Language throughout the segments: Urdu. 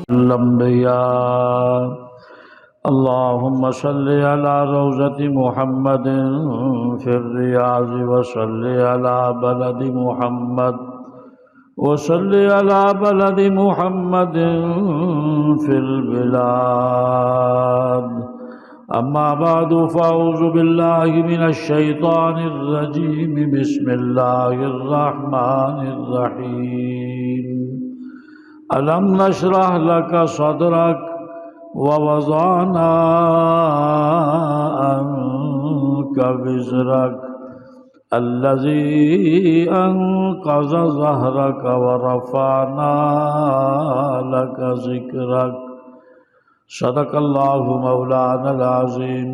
الأنبياء اللهم صل على روضة محمد في الرياض وصل على بلد محمد وصل على بلد محمد في البلاد أما بعد فأعوذ بالله من الشيطان الرجيم بسم الله الرحمن الرحيم ألم نشرح لك صدرك ووضعنا عنك وزرك الذي أنقض ظهرك ورفعنا لك ذكرك صدق الله مولانا العظيم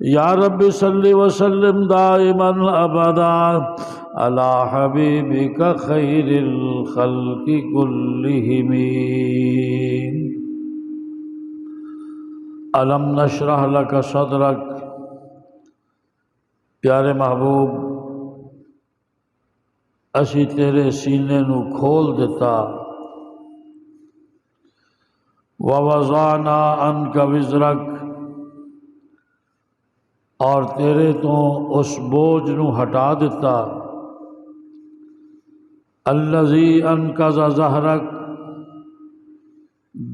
يا رب صل وسلم دائما أبدا على حبيبك خير الخلق كلهم ألم نشرح لك صدرك پیارے محبوب اسی تیرے سینے نو کھول دیتا وَوَضَعْنَا عَنْكَ وِزْرَكَ اور تیرے تو اس بوجھ نو ہٹا دیتا الَّذِي أَنْقَضَ ظَهْرَكَ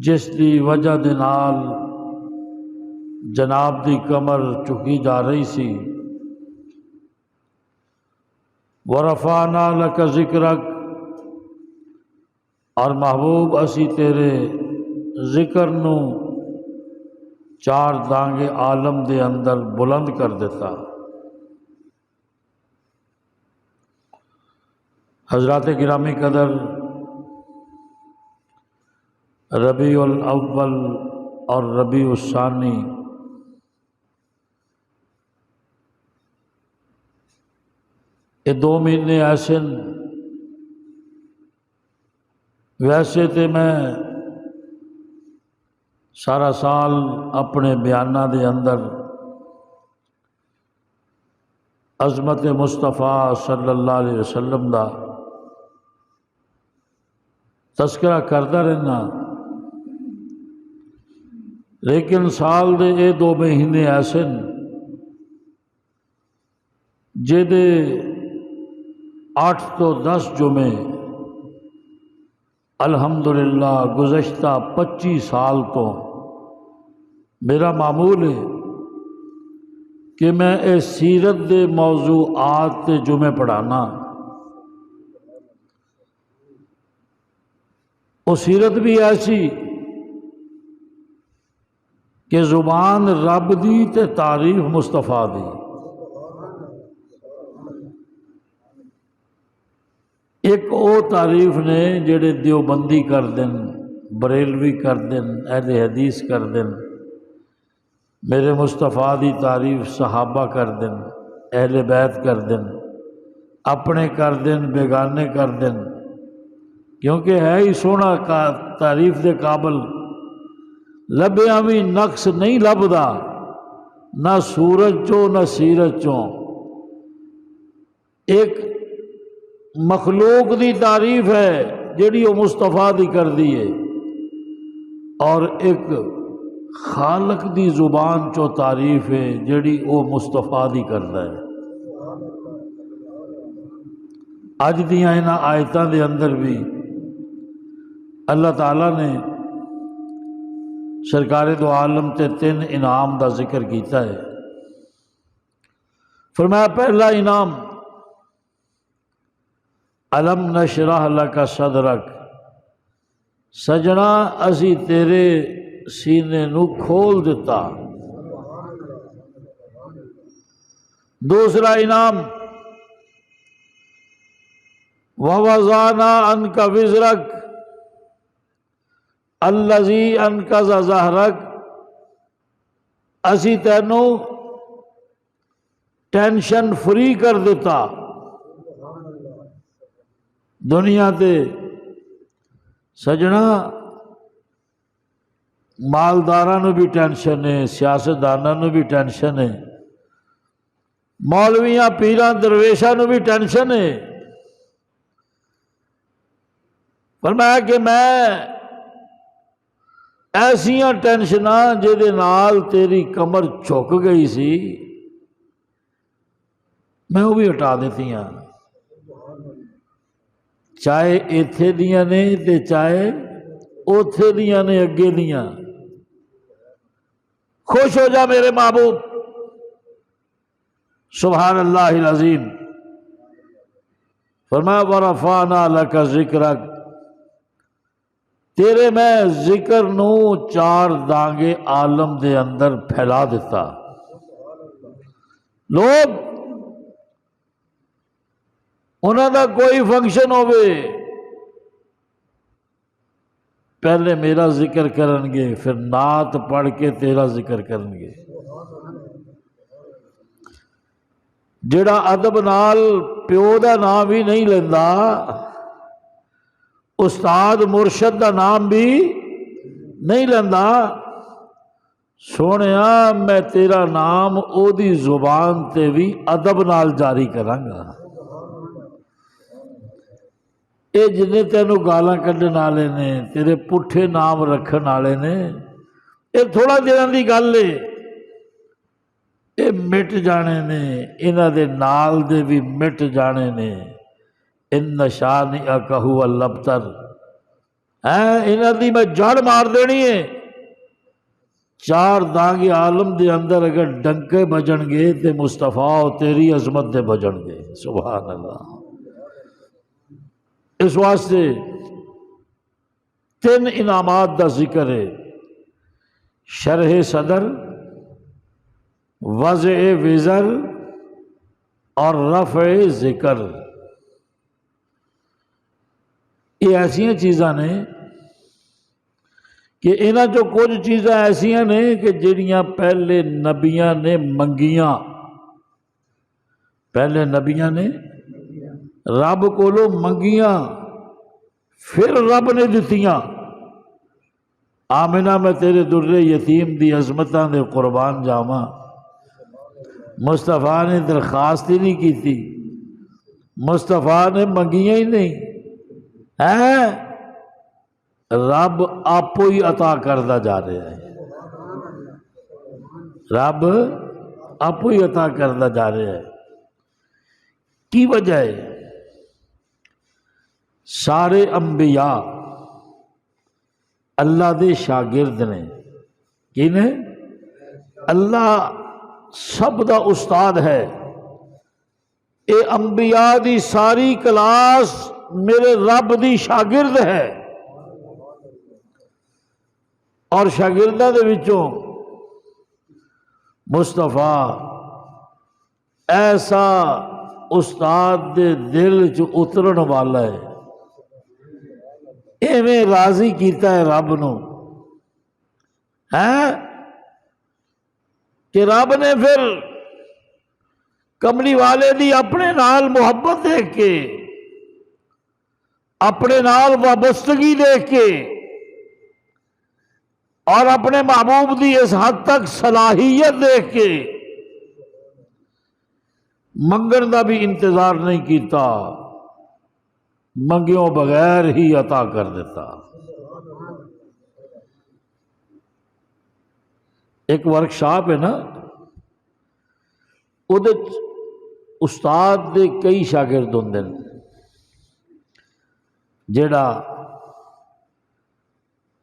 جس دی وجہ دے نال جناب دی کمر چکی جا رہی سی وَرَفَعْنَا لَكَ ذِكْرَكَ اور محبوب اسی تیرے ذکر نو چار دانگے عالم دے اندر بلند کر دیتا حضرات گرامی قدر ربیع الاول اور ربیع الثانی یہ 2 مہینے ایسے ویسے تے میں سارا سال اپنے بیانہ دے اندر عظمت مصطفیٰ صلی اللہ علیہ وسلم دا تذکرہ کرتا رہنا لیکن سال دے یہ 2 مہینے ایسے جدے 8 تو 10 جمعے الحمدللہ گزشتہ 25 سال تو میرا معمول ہے کہ میں اس سیرت دے موضوعات تے جمعے پڑھانا وہ سیرت بھی ایسی کہ زبان رب دی تے تعریف مصطفیٰ دی ایک او تعریف نے جڑے دیوبندی کر دن بریلوی کر دن اہل حدیث کر دن میرے مصطفیٰ دی تعریف صحابہ کر دن اہل بیت کر دن اپنے کر دن بیگانے کر دن کیونکہ ہے ہی سونا کا تعریف دے قابل لبیاں بھی نقص نہیں لبدا نہ سورج چوں نہ سیرت چوں ایک مخلوق دی تعریف ہے جڑی وہ مصطفیٰ دی کر دی ہے اور ایک خالق دی زبان چو تعریف ہے جڑی وہ مصطفیٰ دی کرتا ہے اج دیاں انہاں آیتاں دے اندر بھی اللہ تعالیٰ نے سرکار دو عالم تے 3 انعام دا ذکر کیتا ہے فرمایا پہلا انعام الم نشرح لک صدرک سجنا اسی تیرے سینے نو کھول دیتا دوسرا انعام وَوَضَعْنَا عَنْكَ وِزْرَكَ الَّذِي أَنْقَضَ ظَهْرَكَ اسی تینوں ٹینشن فری کر دیتا دنیا تے سجنا مالداراں نو بھی ٹینشن ہے سیاستداناں نو بھی ٹینشن ہے مولویاں پیراں درویشاں نو بھی ٹینشن ہے۔ فرمایا کہ میں ایسیاں ٹینشناں جہدے نال تیری کمر جھک گئی سی میں وہ بھی ہٹا دیتی ہاں، چاہے ایتھے دیاں نے تے چاہے اوتھے دیاں نے اگے دیاں۔ خوش ہو جا میرے محبوب، سبحان اللہ العظیم۔ فرمایا ورفعنا لک ذکرک، تیرے میں ذکر نو چار دانگے عالم دے اندر پھیلا دیتا۔ لوگ انہوں دا کوئی فنکشن ہوئے پہلے میرا ذکر کرنگے، پھر نعت پڑھ کے تیرا ذکر کرنگے۔ جڑا ادب نال پیو دا نام بھی نہیں لیندا، استاد مرشد دا نام بھی نہیں لیندا، سونیا میں تیرا نام او دی زبان تے بھی ادب نال جاری کرانگا۔ اے جنہیں تینوں گالاں کڈن والے نے، تیرے پٹھے نام رکھن والے نے، اے تھوڑا دنوں دی گل ہے، اے مٹ جانے نے، انہاں دے نال دے بھی مٹ جانے نے۔ ان شانئک ھو الابتر، انہاں دی میں جڑ مار دینی ہے۔ چار دانگے عالم دے اندر اگر ڈنکے بجن گے تے مصطفیٰ تیری عظمت دے بجن گے، سبحان اللہ۔ اس واسطے تین انعامات دا ذکر ہے، شرح صدر، وضع وزر اور رفع ذکر۔ یہ ایسیاں چیزاں نے کہ انہاں جو کچھ چیزاں ایسیاں نے کہ جڑیاں پہلے نبیاں نے منگیاں، پہلے نبیاں نے رب کولو منگیاں، پھر رب نے دتیاں۔ آمنہ میں تیرے در یتیم دی عظمتاں دے قربان جاواں، مصطفیٰ نے درخواست ہی نہیں کی تھی، مصطفیٰ نے منگیاں ہی نہیں، رب آپ ہی عطا کردہ جا رہا ہے، رب آپ ہی عطا کردہ جا رہا ہے۔ کی وجہ ہے؟ سارے انبیاء اللہ دے شاگرد نے، کی نے؟ اللہ سب دا استاد ہے۔ اے انبیاء دی ساری کلاس میرے رب دی شاگرد ہے، اور شاگرداں دے وچوں مصطفیٰ ایسا استاد دے دل چ اترن والا ہے، ایویں راضی کیتا ہے رب نو، کہ رب نے پھر کملی والے دی اپنے نال محبت دیکھ کے، اپنے نال وابستگی دیکھ کے، اور اپنے محبوب دی اس حد تک صلاحیت دیکھ کے منگن دا بھی انتظار نہیں کیتا، منگیوں بغیر ہی عطا کر دیتا۔ ایک ورکشاپ ہے نا، وہ استاد دے کئی شاگرد ہوندے نے، جڑا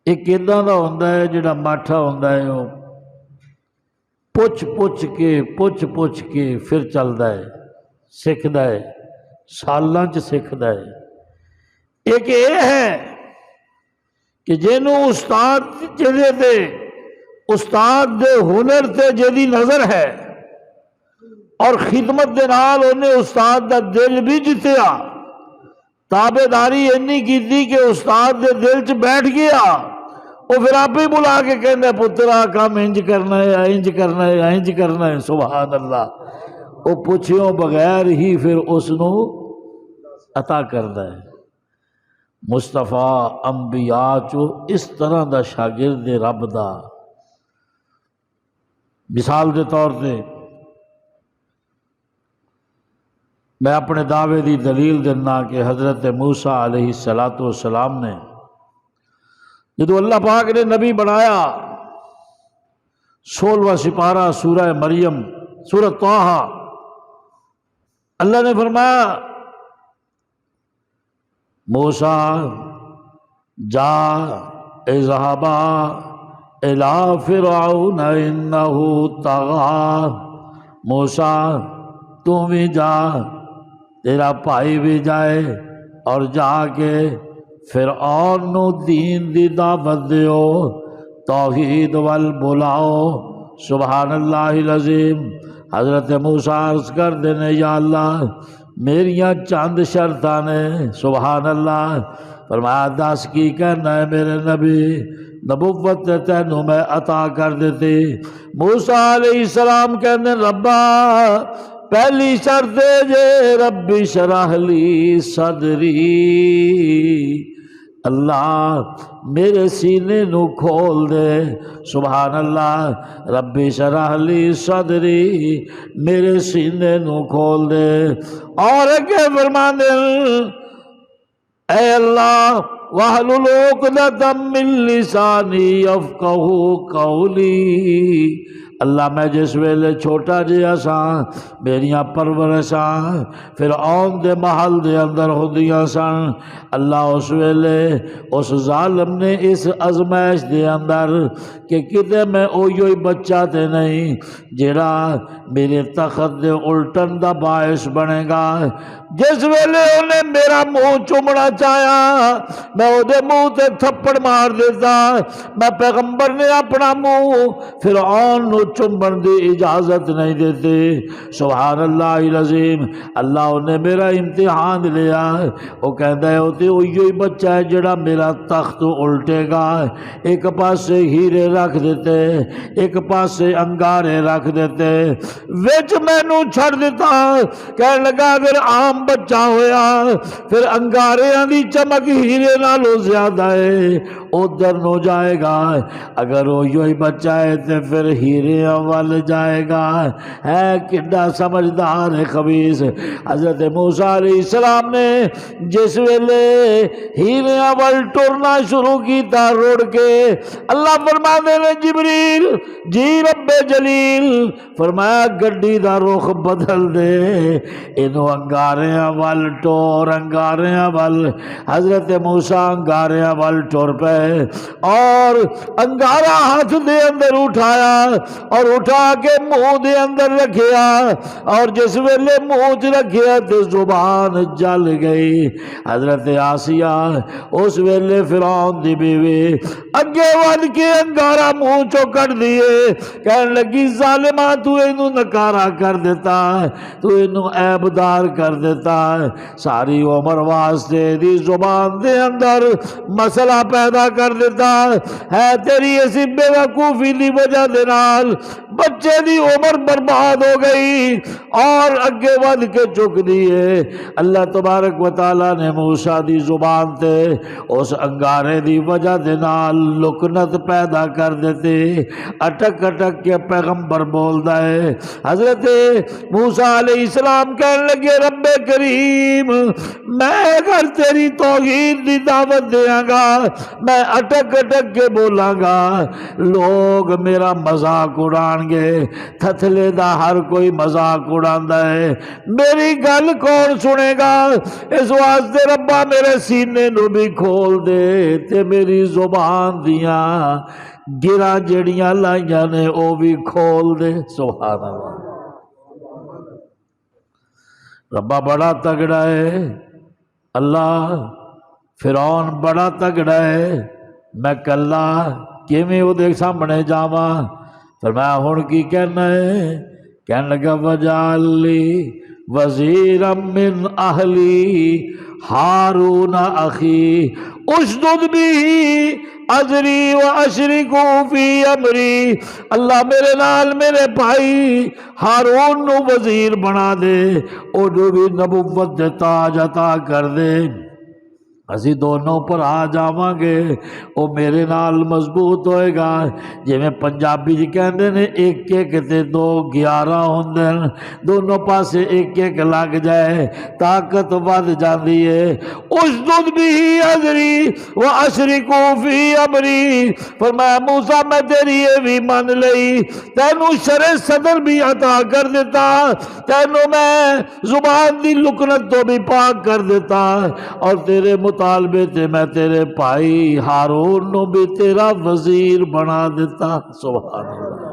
ایک اداں دا ہوندا ہے جڑا ماٹھا ہوندا ہے، وہ پوچھ کے پھر چلدا ہے، سکھدا ہے، سالاں چ سکھدا ہے۔ ایک یہ ہے کہ جنوں استاد جدے تے استاد دے ہنر تے جدی نظر ہے، اور خدمت دے نال انہیں استاد دا دل بھی جتیا، تابع داری اینی کیتی کہ استاد دے دل چ بیٹھ گیا، وہ پھر آپ ہی بلا کے کہنے پترا کام انج کرنا ہے، انج کرنا ہے، انج کرنا ہے، سبحان اللہ۔ وہ پوچھوں بغیر ہی پھر اس نو عطا کردا ہے۔ مصطفیٰ انبیاء چو اس طرح دا شاگرد رب دا، مثال دے طور تے میں اپنے دعوے دی دلیل دینا کہ حضرت موسیٰ علیہ السلام نے جدو اللہ پاک نے نبی بنایا، 16واں سپارہ سورہ مریم، سورہ طٰہٰ، اللہ نے فرمایا موسیٰ جا اذهبا الی فرعون انہ طغیٰ، موسیٰ تم بھی جا، تیرا بھائی بھی جائے اور جا کے فرعون نو دین دی دعوت دیو، توحید وال بلاؤ۔ سبحان اللہ العظیم۔ حضرت موسیٰ عرض کر دینے یا اللہ میریاں چند شرطاں نے، سبحان اللہ۔ فرمایا دس کی کہنا ہے میرے نبی، نبوت تینوں میں عطا کر دیتی۔ موسیٰ علیہ السلام کہنے ربا پہلی شرط ہے جے رب اشرح لی صدری، اللہ میرے سینے نو کھول دے، سبحان اللہ۔ رب اشرح لی صدری، میرے سینے نو کھول دے۔ اور اگے فرماندے اے اللہ وَاحْلُلْ عُقْدَةً مِّن لِّسَانِي يَفْقَهُوا قَوْلِي، اللہ میں جس ویلے چھوٹا جہا ساں، میریاں پرورشاں فرعون دے محل دے اندر ہوندیاں سن، اللہ اس ویلے اس ظالم نے اس ازمائش دے اندر کہ کتے میں اوہی بچہ تے نہیں جڑا میرے تخت دے الٹن دا باعث بنے گا۔ جس ویلے انہیں میرا منہ چومنا چاہیا میں او دے منہ تے تھپڑ مار دیتا، میں پیغمبر نے اپنا منہ فرعون نو چومن دی اجازت نہیں دیتی۔ سبحان اللہ العظیم۔ اللہ انہیں میرا امتحان لیا، وہ کہندا ہے اوتے اوہی بچہ ہے جڑا میرا تخت الٹے گا۔ ایک پاسے ہیرے رکھ دیتے، ایک پاسے انگارے رکھ دیتے، وچ مینوں چھڑ دیتا۔ کہنے لگا اگر عام بچہ ہویا پھر انگاریاں دی چمک ہیرے نالوں زیادہ ہے، ادھر نو جائے گا، اگر وہی بچہ ہے تو پھر ہیرے وال جائے گا۔ ہے کڈا سمجھدار ہے خبیث۔ حضرت موسیٰ علیہ السلام نے جس ویلے ہیرے وال ٹرنا شروع کیتا روڑ کے، اللہ فرماندے نے جبریل جی رب جلیل، فرمایا گڈی دا رخ بدل دے، انہوں انگاریاں وال ٹور، انگاریاں وال۔ حضرت موسیٰ انگاریاں وال ٹور پہ اور انگارہ ہاتھ دے اندر اٹھایا اور اٹھا کے منہ دے اندر رکھیا، اور جس ویلے منہ رکھیا تے زبان جل گئی۔ حضرت آسیہ اس ویلے فرعون دی بیوی اگے ود کے انگارہ منہ چو کٹ دیے، کہنے لگی ظالمہ تو اینو نکارا کر دیتا، تو اینو عیبدار کر دیتا، ساری عمر واسطے دی زبان دے اندر مسئلہ پیدا کر دیتا ہے، تیری اسی بے وقوفی دی وجہ دے نال بچے دی عمر برباد ہو گئی۔ اور اگے ود کے چک دیے، اللہ تبارک و تعالی نے موسیٰ دی زبان تے اس انگارے دی وجہ دے نال لکنت پیدا کر دیتے، اٹک اٹک کے پیغمبر بولدا ہے۔ حضرت موسیٰ علیہ السلام کہنے لگے رب کریم میں اگر تیری توحید دی دعوت دیاں گا میں اٹک اٹک کے بولاں گا، لوگ میرا مذاق اڑان گے، تھتلے دا ہر کوئی مذاق اڑاندا ہے، میری گل کون سنے گا؟ اس واسطے ربا میرے سینے نو بھی کھول دے تے میری زبان دیاں گراں جڑیاں لائیاں نے او بھی کھول دے۔ سبحان اللہ۔ ربا بڑا تگڑا ہے، اللہ فرعون بڑا تگڑا ہے، میں کلا کیویں او دے سامنے جاواں؟ فرمایا ہن کی کہنا ہے؟ کہنے لگا وجعل لی وزیرا من اہلی ہارون اخی اشدد بہ ازری و اشرکہ فی امری، اللہ میرے نال میرے بھائی ہارون نو وزیر بنا دے، او جو بھی نبوت دے تاج عطا کر دے۔ اسی دونوں پر آ جاواں گے وہ میرے نال مضبوط ہوئے گا۔ جویں پنجابی جی کہندے نے ایک ایک تے دو 11 ہوندے نے، دونوں پاسے ایک ایک لگ جائے طاقت ود جاندی ہے۔ اشدد بھی ازری و اشرکو فی امری، فرمایا موسیٰ میں تیری یہ بھی مان لئی، تینوں شرع صدر بھی عطا کر دیتا، تینوں میں زبان دی لکنت تو بھی پاک کر دیتا، اور تیرے مطالبے تے میں تیرے بھائی ہارون نو بھی تیرا وزیر بنا دیتا۔ سبحان اللہ۔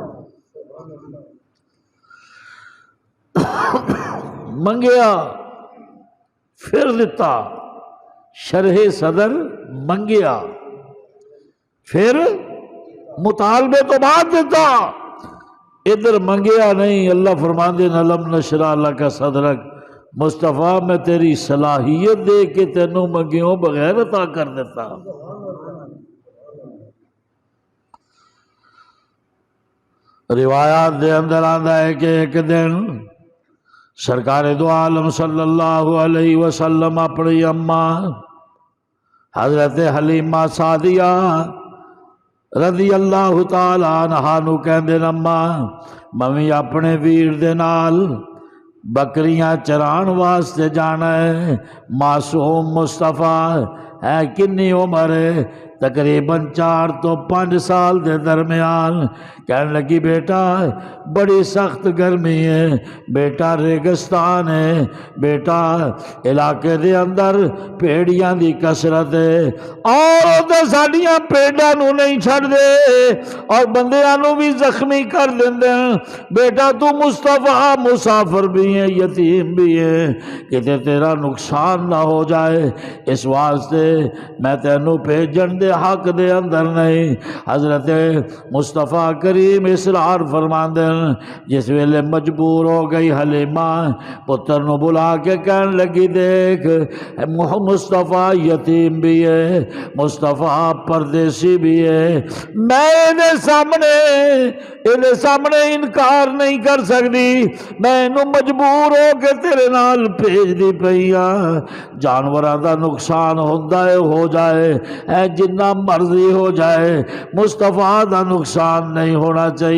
منگیا پھر دیتا، شرح صدر منگیا پھر مطالبے تو بعد دیتا، ادھر منگیا نہیں۔ اللہ فرماندے لم نشرح لک صدرک، مصطفیٰ میں تیری صلاحیت دے کے تینوں منگیوں بغیر عطا کر دیتا۔ روایات دے اندر آندا ہے کہ ایک دن سرکار دو عالم صلی اللہ علیہ وسلم اپنی اماں حضرت حلیمہ سعدیہ رضی اللہ تعالی عنہا نو کہندے اماں میں اپنے ویر دے نال بکریاں چران واسطے جانا ہے۔ معصوم مصطفیٰ ہے، کنی عمر ہے؟ تقریباً 4 تو 5 سال دے درمیان۔ کہنے لگی بیٹا بڑی سخت گرمی ہے بیٹا، ریگستان ہے بیٹا، علاقے دے اندر پیڑیاں دی کثرت ہے، اور تے ساڈیاں پیڑاں نو نہیں چھڑ دے اور بندیاں نو بھی زخمی کر دیندے ہیں۔ بیٹا تو مصطفیٰ مسافر بھی ہے، یتیم بھی ہے، کتے تیرا نقصان نہ ہو جائے، اس واسطے میں تینوں بھیجن دے حق دے اندر نہیں۔ حضرت مصطفیٰ کریم اصرار فرماندے ہیں، جس ویلے مجبور ہو گئی حلیمہ پتر نو بلا کے کہنے لگی دیکھ مصطفیٰ یتیم بھی ہے، مصطفیٰ پردیسی بھی ہے، میں انہیں سامنے انکار نہیں کر سکتی، میں انہوں مجبور ہو کے تیرے نال بھیج دی پئیاں۔ جانوراں دا نقصان ہوندا ہے ہو جائے، اے جنہ مرضی ہو جائے، مصطفیٰ دا نقصان نہیں ہونا چاہیے۔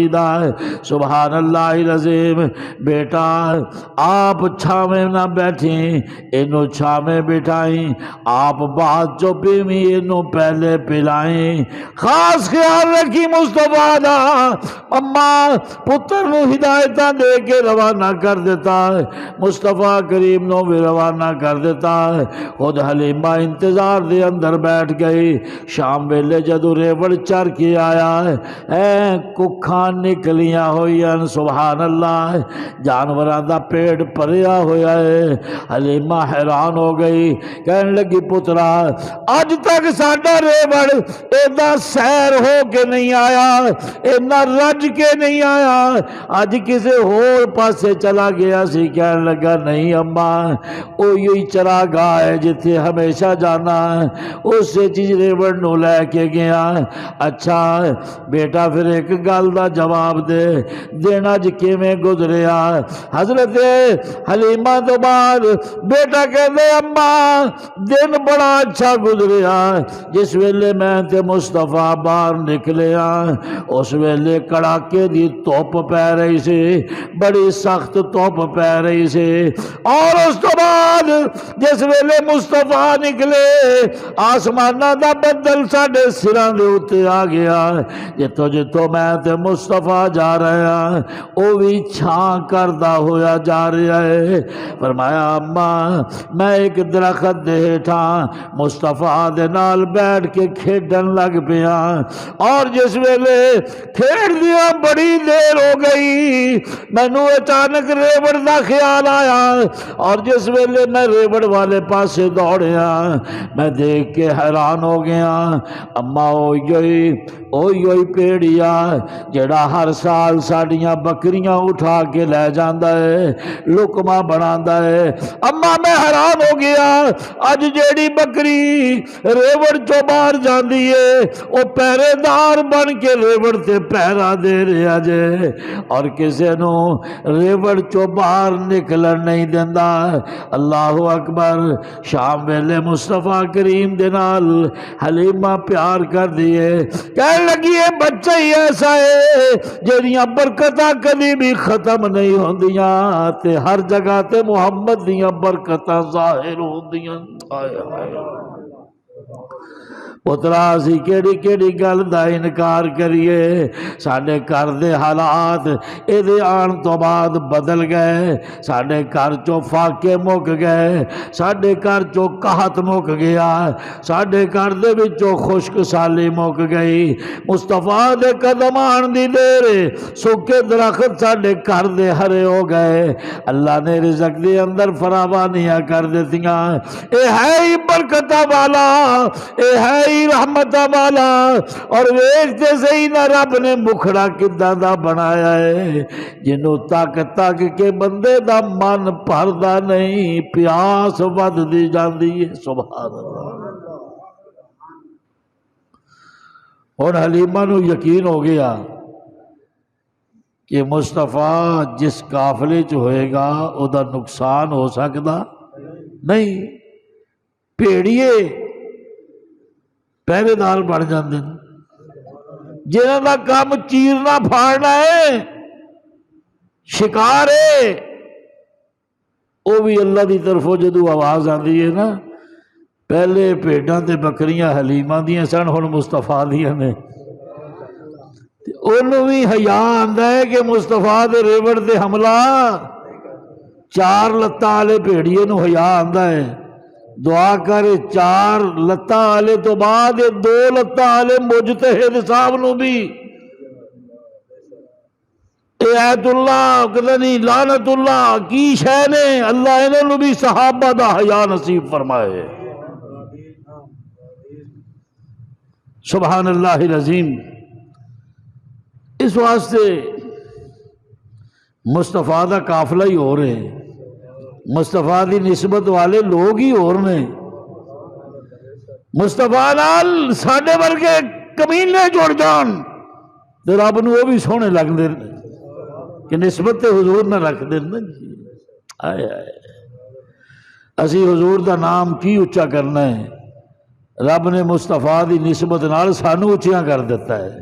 سبحان اللہ العظیم۔ بیٹا آپ چھاویں نہ بیٹھیں، انہوں چھاویں بٹھائیں، آپ بعد جو پیویں انہوں پہلے پلائیں، خاص خیال رکھی مصطفیٰ دا۔ اماں پتر نو ہدایتاں دے کے روانہ کر دیتا ہے، مصطفیٰ کریم نو بھی روانہ کر دیتا ہے۔ خود حلیمہ انتظار دے اندر بیٹھ گئی۔ شام ویلے جدو ریوڑ چر کے آیا ہے، اے ککھاں نکلیاں ہوئی ہیں، سبحان اللہ، جانوراں دا پیٹ پریا ہویا ہے۔ حلیمہ حیران ہو گئی، کہنے لگی پترا اج تک ساڈا ریوڑ ایدہ سیر ہو کے نہیں آیا، اینا رج کے نہیں آیا، اج کسے اور پاسے چلا گیا سی؟ کہنے لگا نہیں اماں، او یہی چراگاہ ہے جتھے ہمیشہ جانا ہے، اس سے چیز ریوڑ نو لے کے گیا۔ اچھا بیٹا پھر ایک گل دا جواب دے، دینا جکے میں گزریا؟ حضرت حلیمہ تو بعد بیٹا کہتے اماں دن بڑا اچھا گزریا، جس ویلے میں تے مصطفیٰ باہر نکلے اس ویلے کڑاکے دی توپ پہ رہی سی، بڑی سخت توپ پہ رہی سی، اور اس تو بعد جس ویلے مصطفیٰ نکلے آسمانہ دا بدل ساڑھے سران دے اتے آ گیا، جتو میں تے مصطفیٰ جا رہے ہیں او بھی چھان کردہ ہویا جا رہا ہے۔ فرمایا اماں میں ایک درخت دے ہیٹھا مصطفیٰ دے نال بیٹھ کے کھیڈن لگ پیا، اور جس ویلے کھیڑ دیا بڑی دیر ہو گئی، میں نو اچانک ریوڑ دا خیال آیا، اور جس ویلے میں ریوڑ والے پاسے دوڑیا میں دیکھ کے حیران ہو گیا، اماں اوئی پیڑیا جڑا ہر سال ساڑیاں بکریاں اٹھا کے لے جاندہ ہے، لکمہ بناندہ ہے۔ اماں میں حیران ہو گیا، اج جیڑی بکری ریوڑ چو باہر جاندی ہے او پہرے دار بن کے ریوڑ تے پہرا دے دے رہا جے اور کسے نو ریوڑ چو باہر نکلن نہیں دیندا۔ اللہ اکبر۔ شام ویلے مصطفیٰ کریم دے نال حلیمہ پیار کر دیے، کہنے لگی ہے بچہ ہی ایسا ہے جہاں برکتاں کبھی بھی ختم نہیں ہوندیاں تے ہر جگہ تے محمد دیاں برکتاں ظاہر ہوندیاں۔ پترا اسی کیڑی کیڑی گل دا انکار کریے، ساڈے گھر دے حالات اے دے آن تو بعد بدل گئے، ساڈے گھر چو فاقے مک گئے، ساڈے گھر چو قحط مک گیا، ساڈے گھر دے وچوں خشک سالی مک گئی۔ مصطفیٰ دے قدم آن دی دیر سکے درخت ساڈے گھر دے ہرے ہو گئے، اللہ نے رزق دے اندر فراوانیاں کر دیتیاں۔ اے ہے ہی برکتہ والا، اے ہے ہی رحمت والا، اور ویکھتے صحیح نہ رب نے مکھڑا کداں دا بنایا ہے جنوں تک تک کے بندے دا من بھردا نہیں، پیاس ود دی جاندی ہے۔ سبحان اللہ۔ اور حلیمہ نو یقین ہو گیا کہ مصطفیٰ جس قافلے چ ہوئے گا او دا نقصان ہو سکدا نہیں، بھیڑیے پہرے دار بن جاندے جنہاں دا کام چیرنا پھاڑنا ہے، شکار ہے، وہ بھی اللہ دی طرفوں جدو آواز آندی ہے نا، پہلے بھیڈاں تے بکریاں حلیمہ دیاں سن، ہن مصطفیٰ دیاں نے، انہوں بھی حیا آندا ہے کہ مصطفیٰ دے ریوڑ تے حملہ، چار لتاں والے بھیڑیے نو حیا آندا ہے، دعا کر چار لتاں والے تو بعد دو لتاں والے مجتہد صاحب نو بھی ایت اللہ کہتا نہیں لعنت اللہ کی شے نے، اللہ انہوں نے بھی صحابہ دا حیا نصیب فرمائے۔ سبحان اللہ العظیم۔ اس واسطے مصطفیٰ دا قافلہ ہی ہو رہے، مصطفیٰ دی نسبت والے لوگ ہی اور نے، مصطفیٰ نال ساڈے ورگے کمینے جڑ جان تے رب نو وہ بھی سونے لگ دے کہ نسبت تے حضور نہ رکھ دے نا جی۔ آئے آئے اسی حضور دا نام کی اچھا کرنا ہے، رب نے مصطفیٰ دی نسبت نال سانو اچھیاں کر دیتا ہے۔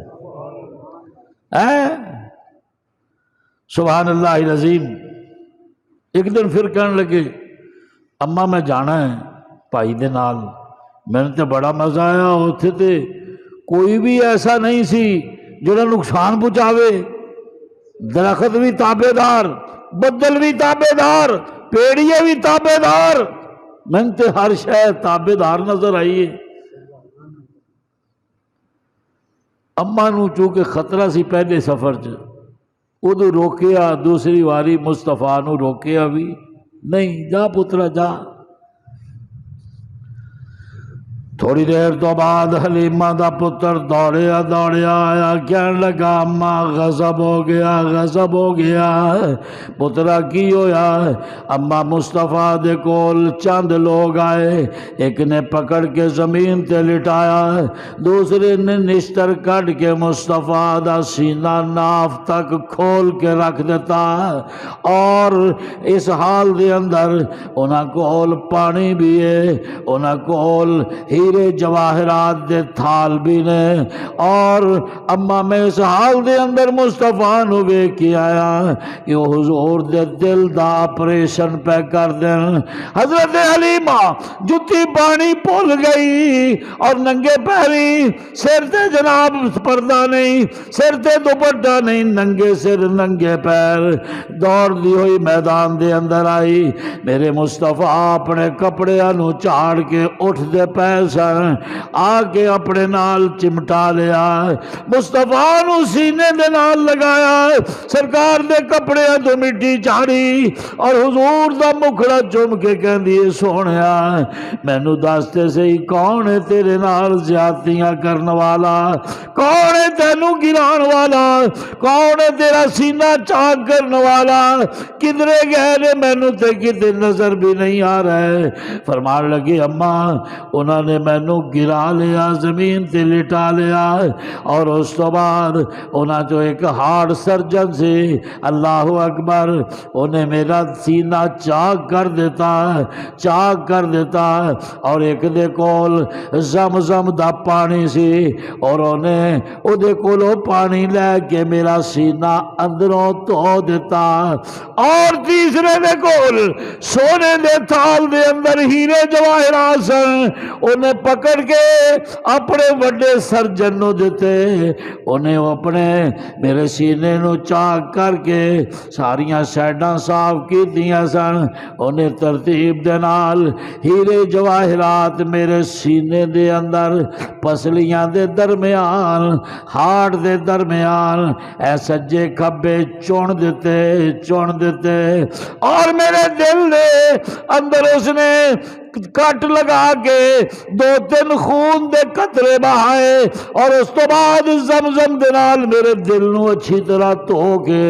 سبحان اللہ العظیم۔ ایک دن پھر کہنے لگے اماں میں جانا ہے بھائی دے نال، میں نے تے بڑا مزہ آیا، اتھے تے کوئی بھی ایسا نہیں سی جڑا نقصان پہنچاوے، درخت بھی تابے دار، بدل بھی تابے دار، پیڑیے بھی تابے دار، میں تے ہر شے تابے دار نظر آئیے۔ اماں نو چونکہ خطرہ سی پہلے سفر چ، ادو روکیا، دوسری واری مصطفیٰ نو روکیا بھی نہیں، جا پترا جا۔ تھوڑی دیر تو بعد حلیمہ دا پتر دوڑیا آیا، کہنے لگا اماں غضب ہو گیا۔ پترا کی ہویا؟ اماں مصطفیٰ دے کول چند لوگ آئے، ایک نے پکڑ کے زمین تے لٹایا، دوسرے نے نشتر کٹ کے مصطفیٰ دا سینہ ناف تک کھول کے رکھ دیتا، اور اس حال دے اندر انہاں کول پانی بھی ہے، انہاں کول ہیرے جواہرات دے تھال بھی نے، اور اما میں اس حال دے اندر مصطفیٰ نو ویکھ کے آیا کہ وہ حضور دے دل دا آپریشن پہ کر دیں۔ حضرت حلیمہ جتی پانی پھول گئی اور ننگے پیری، سر تے جناب پردہ نہیں، سر تے دوپٹہ نہیں، ننگے سر ننگے پیر دوڑ دی ہوئی میدان دے اندر آئی۔ میرے مصطفیٰ اپنے کپڑے نو چاڑ کے اٹھ دے پیسا آ کے اپنے نال چمٹا لیا، مصطفیٰ نو سینے دے نال لگایا، سرکار دے کپڑے تو مٹی چاڑی، اور حضور دا مکھڑا چوم کے کہندی سونیا مینو دستے سے کون ہے تیرے نال زیادتیاں کرن والا، کون ہے تینو گران والا، کون ہے تیرا سینہ چاک کرن والا، کدھرے گئے مینو تے کدھر نظر بھی نہیں آ رہا ہے۔ فرمان لگی اماں انہوں نے مینوں گرا لیا زمین تے لٹا لیا اور اس تو بعد انہاں چوں ایک ہارٹ سرجن سی اللہ اکبر انہیں میرا سینہ چاک کر دیتا اور ایک دے کول زمزم دا پانی سی اور انہیں او دے کولو پانی لے کے میرا سینہ اندروں دھو دیتا اور تیسرے دے کول سونے دے تھال دے اندر ہیرے جواہرات سن انہیں پکڑ کے اپنے وڈے سرجن نو دیتے انہیں اپنے میرے سینے نو چاک کر کے ساریاں سائڈاں صاف کی دیا سن انہیں ترتیب دے نال ہیرے جواہرات میرے سینے دے اندر پسلیاں دے درمیان ہارٹ دے درمیان اے سجے کھبے چون دیتے اور میرے دل دے اندر اس نے کٹ لگا کے 2-3 خون دے قطرے بہائے اور اس تو بعد زمزم دے نال میرے دل نو اچھی طرح دھو کے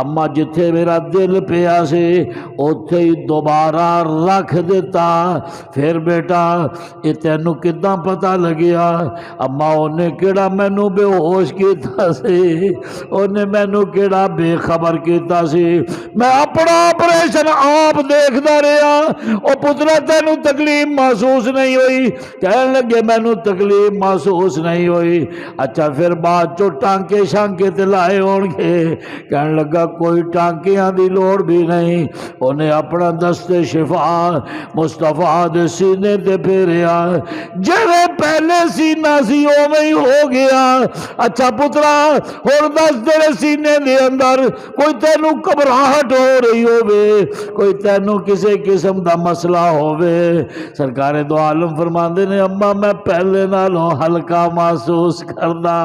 اما جتھے میرا دل پیا سی اوتھے ہی دوبارہ رکھ دیتا پھر بیٹا یہ تینوں کداں پتہ لگیا اما انہیں کیڑا مینوں بے ہوش کیتا سی انہیں مینوں کیڑا بے خبر کیتا سی میں اپنا آپریشن آپ دیکھدا رہا او پترا تینوں تکلیف محسوس نہیں ہوئی کہنے لگے مینوں تکلیف محسوس نہیں ہوئی اچھا پھر بعد چو ٹانکے شانکے تے لائے ہون گے کہنے لگا کوئی ٹانکیاں دی لوڑ بھی نہیں انہیں اپنا دست شفا مصطفیٰ دے سینے تے پھیریا جویں پہلے سینہ سی اوویں ہی ہو گیا اچھا پترا ہن دس تیرے سینے دے اندر کوئی تینوں گھبراہٹ ہو رہی ہووے کوئی تینوں کسی قسم دا مسئلہ ہووے سرکار دو عالم فرماندے نے اما میں پہلے نالوں ہلکا محسوس کردا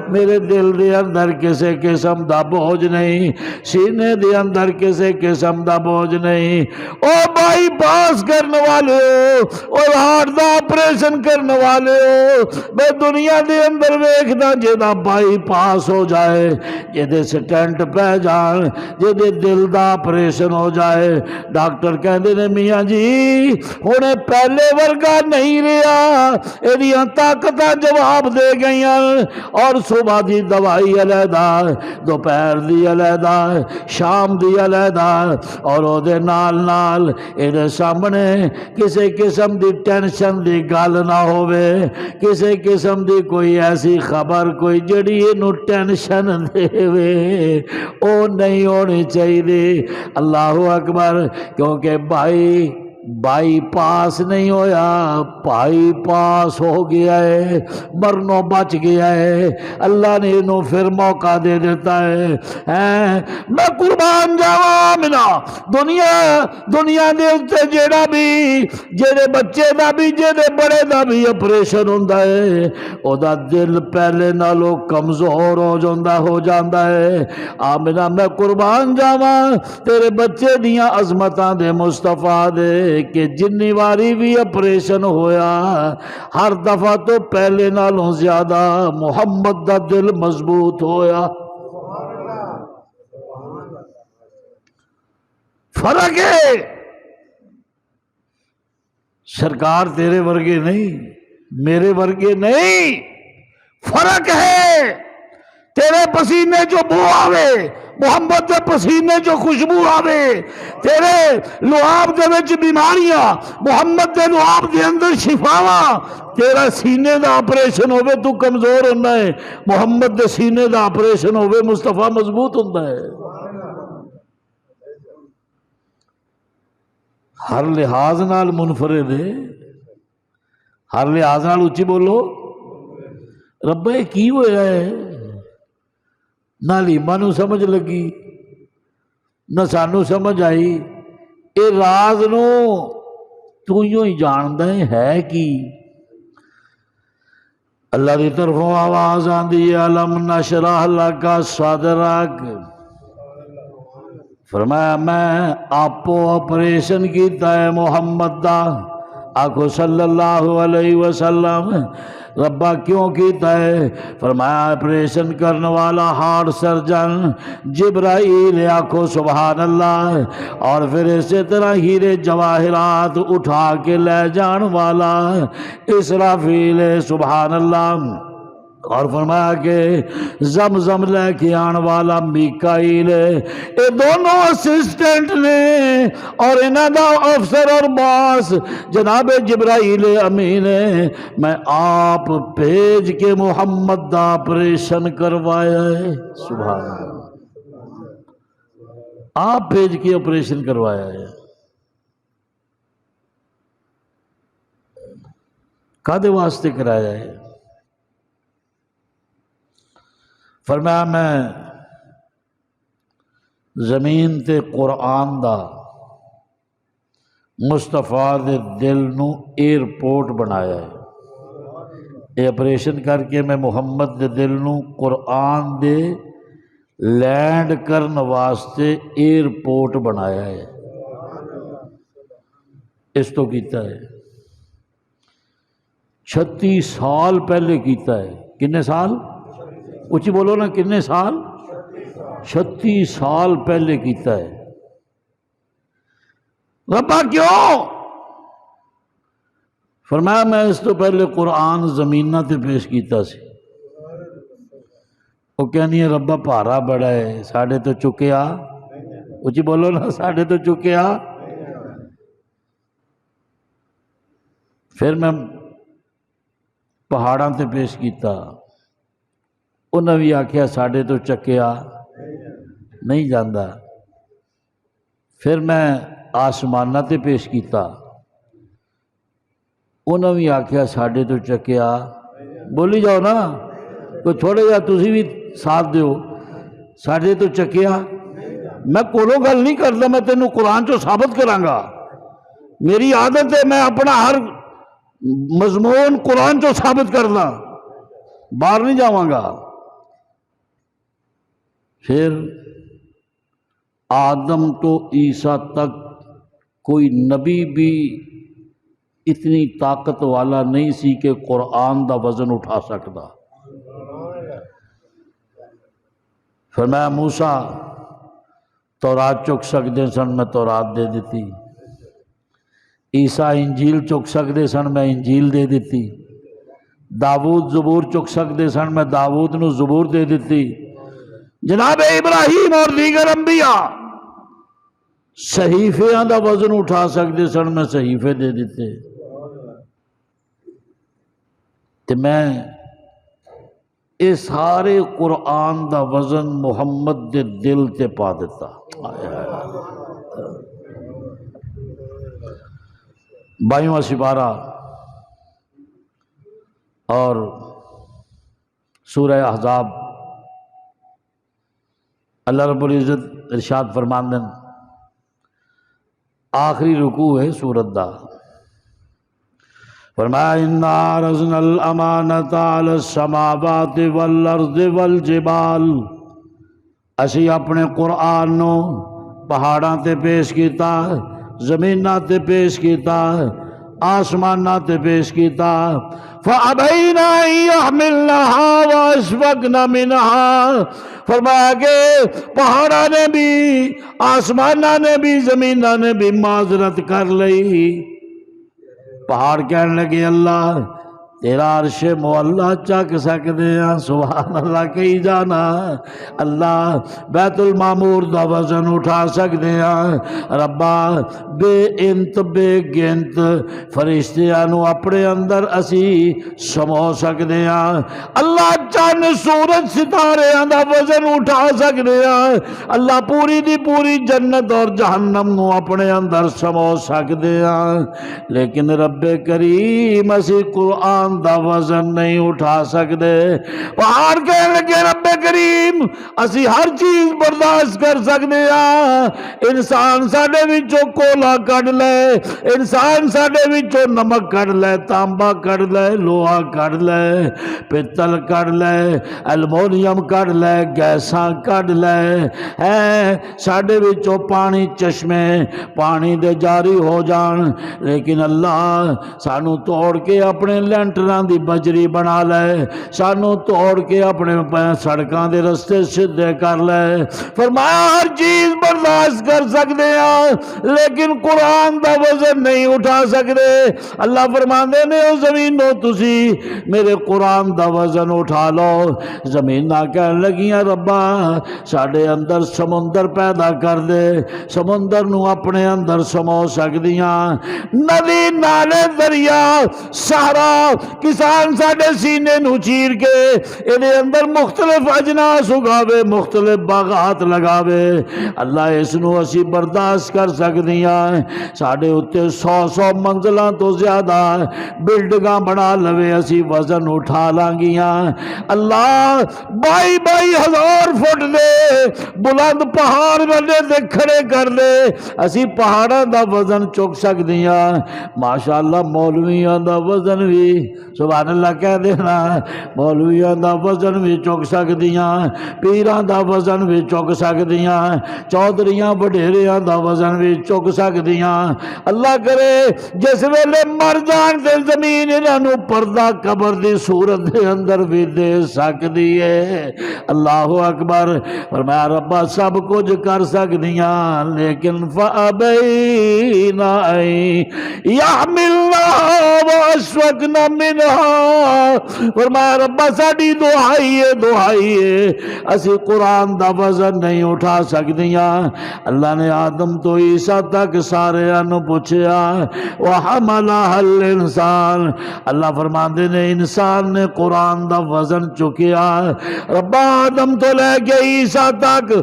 میرے دل دے اندر کسی قسم دا بوجھ نہیں سینے دے اندر کسی قسم دا بوجھ نہیں او بائی پاس کرنے والے ہو اور ہارٹ دا آپریشن کرنے والے ہو میں دنیا دے اندر ویکھدا جیدا بائی پاس ہو جائے جیدے سٹینٹ پہ جان جیدے دل دا آپریشن ہو جائے ڈاکٹر کہندے نے میاں جی ہونے پہلے ورگا نہیں رہا ایڈیاں طاقتاں جواب دے گئیاں اور صبح دی دوائی علیحدہ دوپہر دی علیحدہ شام دی علیحدہ اور او دے نال ایدے سامنے کسی قسم دی ٹینشن دی گل نہ ہووے کسی قسم دی کوئی ایسی خبر کوئی جڑی اینو ٹینشن دے وے او نہیں ہونی چاہیے اللہ اکبر کیونکہ بائی پاس نہیں ہویا بھائی پاس ہو گیا ہے مرنوں بچ گیا ہے اللہ نے انہوں پھر موقع دے دیتا ہے میں قربان جاواں منا دنیا دے اتے جیڑا بھی جیڑے بچے دا بھی جیڑے بڑے دا بھی اپریشن ہوندا ہے او دا دل پہلے نالوں کمزور ہو جاندا ہے آمنا میں قربان جاواں تیرے بچے دیاں عظمتاں دے مصطفیٰ دے کہ جنی واری بھی اپریشن ہویا ہر دفعہ تو پہلے نالوں زیادہ محمد دا دل مضبوط ہویا فرق ہے سرکار تیرے ورگے نہیں میرے ورگے نہیں فرق ہے تیرے پسینے جو بو آوے محمد دے پسینے جو خوشبو آوے تیرے لعاب دے وچ بیماریاں محمد دے لعاب دے اندر شفاواں تیرا سینے دا آپریشن ہوئے تو کمزور ہونا ہے محمد دے سینے دا آپریشن ہوئے مصطفیٰ مضبوط ہوتا ہے ہر لحاظ نال منفرد ہے ہر لحاظ نال اچھی بولو ربے کی ہویا ہے نہ لیما نو سمجھ لگی نہ سانو سمجھ آئی اے راز نو تو یوں ہی جاندہ ہے کی اللہ دی طرفوں آواز آندی علم نشرح لکا صدرک فرمایا میں آپو آپریشن کیتا ہے محمد دا آخو صلی اللہ علیہ وسلم ربا کیوں کیتا ہے؟ فرمایا آپریشن کرنے والا ہارٹ سرجن جبرائیل، آخو سبحان اللہ، اور پھر اسی طرح ہیرے جواہرات اٹھا کے لے جان والا اسرافیل، سبحان اللہ، اور فرمایا کہ زمزم لے کے آن والا میکائیل، یہ دونوں اسسٹنٹ نے، اور انہاں دا افسر اور باس جناب جبرائیل امین ہے۔ میں آپ بھیج کے محمد دا آپریشن کروایا ہے، سبحان اللہ، آپ بھیج کے آپریشن کروایا ہے۔ کادے واسطے کرایا ہے؟ فرمایا میں زمین تے قرآن دا مصطفیٰ دے دل نو ایئرپورٹ بنایا ہے۔ یہ آپریشن کر کے میں محمد دے دل نو قرآن دے لینڈ کرن واسطے ایئرپورٹ بنایا ہے۔ اس تو کیتا ہے 36 سال پہلے کیتا ہے۔ کتنے سال؟ اچھی بولو نا، کتنے سال؟ 36 سال پہلے کیتا ہے۔ ربا کیوں؟ فرمایا میں اس تو پہلے قرآن زمینہ تے پیش کیتا سی، وہ کہنی ہے ربا پارا بڑا ہے، ساڑھے تو چکیا، اچھی بولو نا، ساڑھے تو چکیا۔ پھر میں پہاڑاں تے پیش کیتا، انہوں بھی آکھیا ساڑھے تو چکیا نہیں جاندہ۔ پھر میں آسمانہ تے پیش کیتا، انہوں بھی آکھیا ساڑھے تو چکیا، بولی جاؤ نا، کوئی تھوڑے جا تسی بھی ساتھ دیو، ساڑھے تو چکیا۔ میں کولوں گل نہیں کرتا، میں تینوں قرآن چو ثابت کرانگا، میری عادت ہے میں اپنا ہر مضمون قرآن چو ثابت کرنا، باہر نہیں جاواں گا۔ پھر آدم تو عیسیٰ تک کوئی نبی بھی اتنی طاقت والا نہیں سی کہ قرآن دا وزن اٹھا سکتا۔ فرمایا موسیٰ تورات چک سکتے سن، میں تورات دے دیتی، عیسیٰ انجیل چک سکتے سن، میں انجیل دے دیتی، داود زبور چک سکتے سن، میں داود نو زبور دے دیتی، جناب ابراہیم اور دیگر انبیاء صحیفیاں دا وزن اٹھا سکتے سن، میں صحیفے دے دیتے، تے میں اے سارے قرآن دا وزن محمد دے دل تے پا دیتا۔ 22واں سپارہ اور سورہ احزاب، اللہ رب العزت ارشاد فرماندن، آخری رکوع ہے سورت دا، فرمایا اِنَّا عَرَضْنَا الْأَمَانَةَ عَلَى السَّمَاوَاتِ وَالْأَرْضِ وَالْجِبَالِ، اسی اپنے قرآن نو پہاڑاں تے پیش کیتا، زمیناں تے پیش کیتا، آسماناں تے پیش کیتا، فَأَبَيْنَا أَن يَحْمِلْنَهَا وَأَشْفَقْنَ مِنْهَا، فرمایا کہ پہاڑاں نے بھی، آسماناں نے بھی، زمیناں نے بھی معذرت کر لئی۔ پہاڑ کہنے لگے اللہ تیرا عرش معلیٰ چک سکتے ہیں، سبحان اللہ کہی جانا، اللہ بیت المعمور دا وزن اٹھا سکتے ہیں، ربا بے انت بے گنت فرشتیاں نو اپنے اندر اسی سمو سکتے ہیں، اللہ چند سورج ستارے دا وزن اٹھا سکتے ہیں، اللہ پوری دی پوری جنت اور جہنم نو اپنے اندر سمو سکتے ہیں، لیکن رب کریم اسی قرآن قرآن دا وزن نہیں اٹھا سکتے۔ پہاڑ کہنے لگے رب کریم اسی ہر چیز برداشت کر سکتے ہاں، انسان ساڈے وچوں کولا کڈ لے، انسان ساڈے وچوں نمک کڈ لے، تانبا کڈ لے، لوہا کڈ لے، پتل کڈ لے، المونیم کڈ لے، گیساں کڈ لے، ساڈے وچوں پانی چشمے پانی دے جاری ہو جان، لیکن اللہ سانو توڑ کے اپنے لینٹراں دی بجری بنا لے، سانو توڑ کے اپنے سڑکاں دے رستے سیدھے کر لے۔ فرمایا ہر چیز برداشت کر سکتے ہیں لیکن قرآن دا وزن نہیں اٹھا سکتے۔ اللہ فرماندے نے او زمینوں تسی میرے قرآن دا وزن اٹھا لو۔ زمیناں کہن لگیاں ربا ساڈے اندر سمندر پیدا کر دے، سمندر نو اپنے اندر سمو سکدیاں، ندی نالے دریا صحرا کسان ساڈے سینے نو چیر کے اے اندر مختلف اجناس اگاوے، مختلف باغات لگاوے، اللہ اس نو اسی برداشت کر سکدیاں۔ ساڈے اتے 100 منزلاں تو زیادہ بلڈنگاں بنا لوے اسی وزن اٹھا لانگیاں۔ اللہ 22 ہزار فٹ دے بلند پہاڑ بنے دے کھڑے کر دے اسی پہاڑاں دا وزن چک سکدیاں۔ ماشاءاللہ مولویاں دا وزن بھی سبحان اللہ کہہ دینا، مولویاں دا وزن بھی چک سکدیاں، پیراں دا وزن بھی چک سکدیاں، چودھریاں وڈیریاں دا وزن بھی چک سکدیاں۔ اللہ کرے جس ویلے مر جان تے زمین انہاں نو پردہ قبر دی صورت دے اندر بھی دے سکدی ہے۔ اللہ اکبر۔ فرمایا ربا سب کچھ کر سکدیاں لیکن فَأَبَيْنَ أَن يَحْمِلْنَهَا وَأَشْفَقْنَ مِنْهَا۔ فرمایا ربا ساڈی دعائی ہے اسی قرآن دا وزن نہیں اٹھا سکدیاں۔ اللہ نے آدم تو عیسیٰ تک سارے انو پوچھیا وَحَمَلَهَا الْإِنسان، اللہ فرماندے نے انسان نے قرآن دا وزن چکیا۔ ربا آدم تو لے کے عیسیٰ تک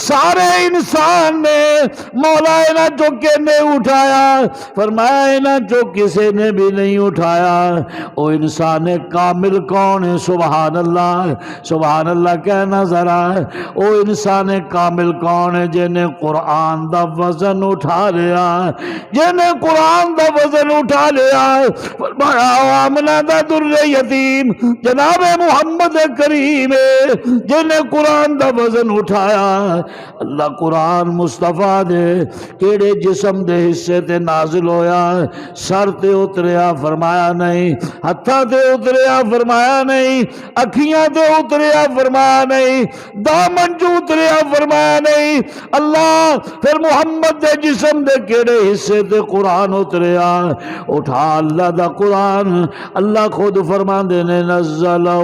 سارے انسان نے مولا نہ چکے نے اٹھایا، فرمایا نہ چک کسی نے بھی نہیں اٹھایا۔ او انسان کامل کون ہے؟ سبحان اللہ، سبحان اللہ کہنا ذرا، او انسان کامل کون ہے جنہیں قرآن دا وزن اٹھا لیا، جنہیں قرآن دا وزن اٹھا لیا۔ فرمایا آمنہ دا در یتیم جناب محمد کریم جنہیں قرآن دا وزن اٹھایا۔ اللہ قرآن مصطفیٰ دے کیڑے جسم دے حصے تے نازل ہویا؟ سر تے اتریا؟ فرمایا نہیں۔ ہتھاں تے اتریا؟ فرمایا نہیں۔ اکھیاں تے اتریا؟ فرمایا نہیں۔ دامن جو اتریا؟ فرمایا نہیں۔ اللہ پھر محمد دے جسم دے کیڑے حصے تے قرآن اتریا؟ اٹھا اللہ دا قرآن۔ اللہ خود فرماندے نے نزلہ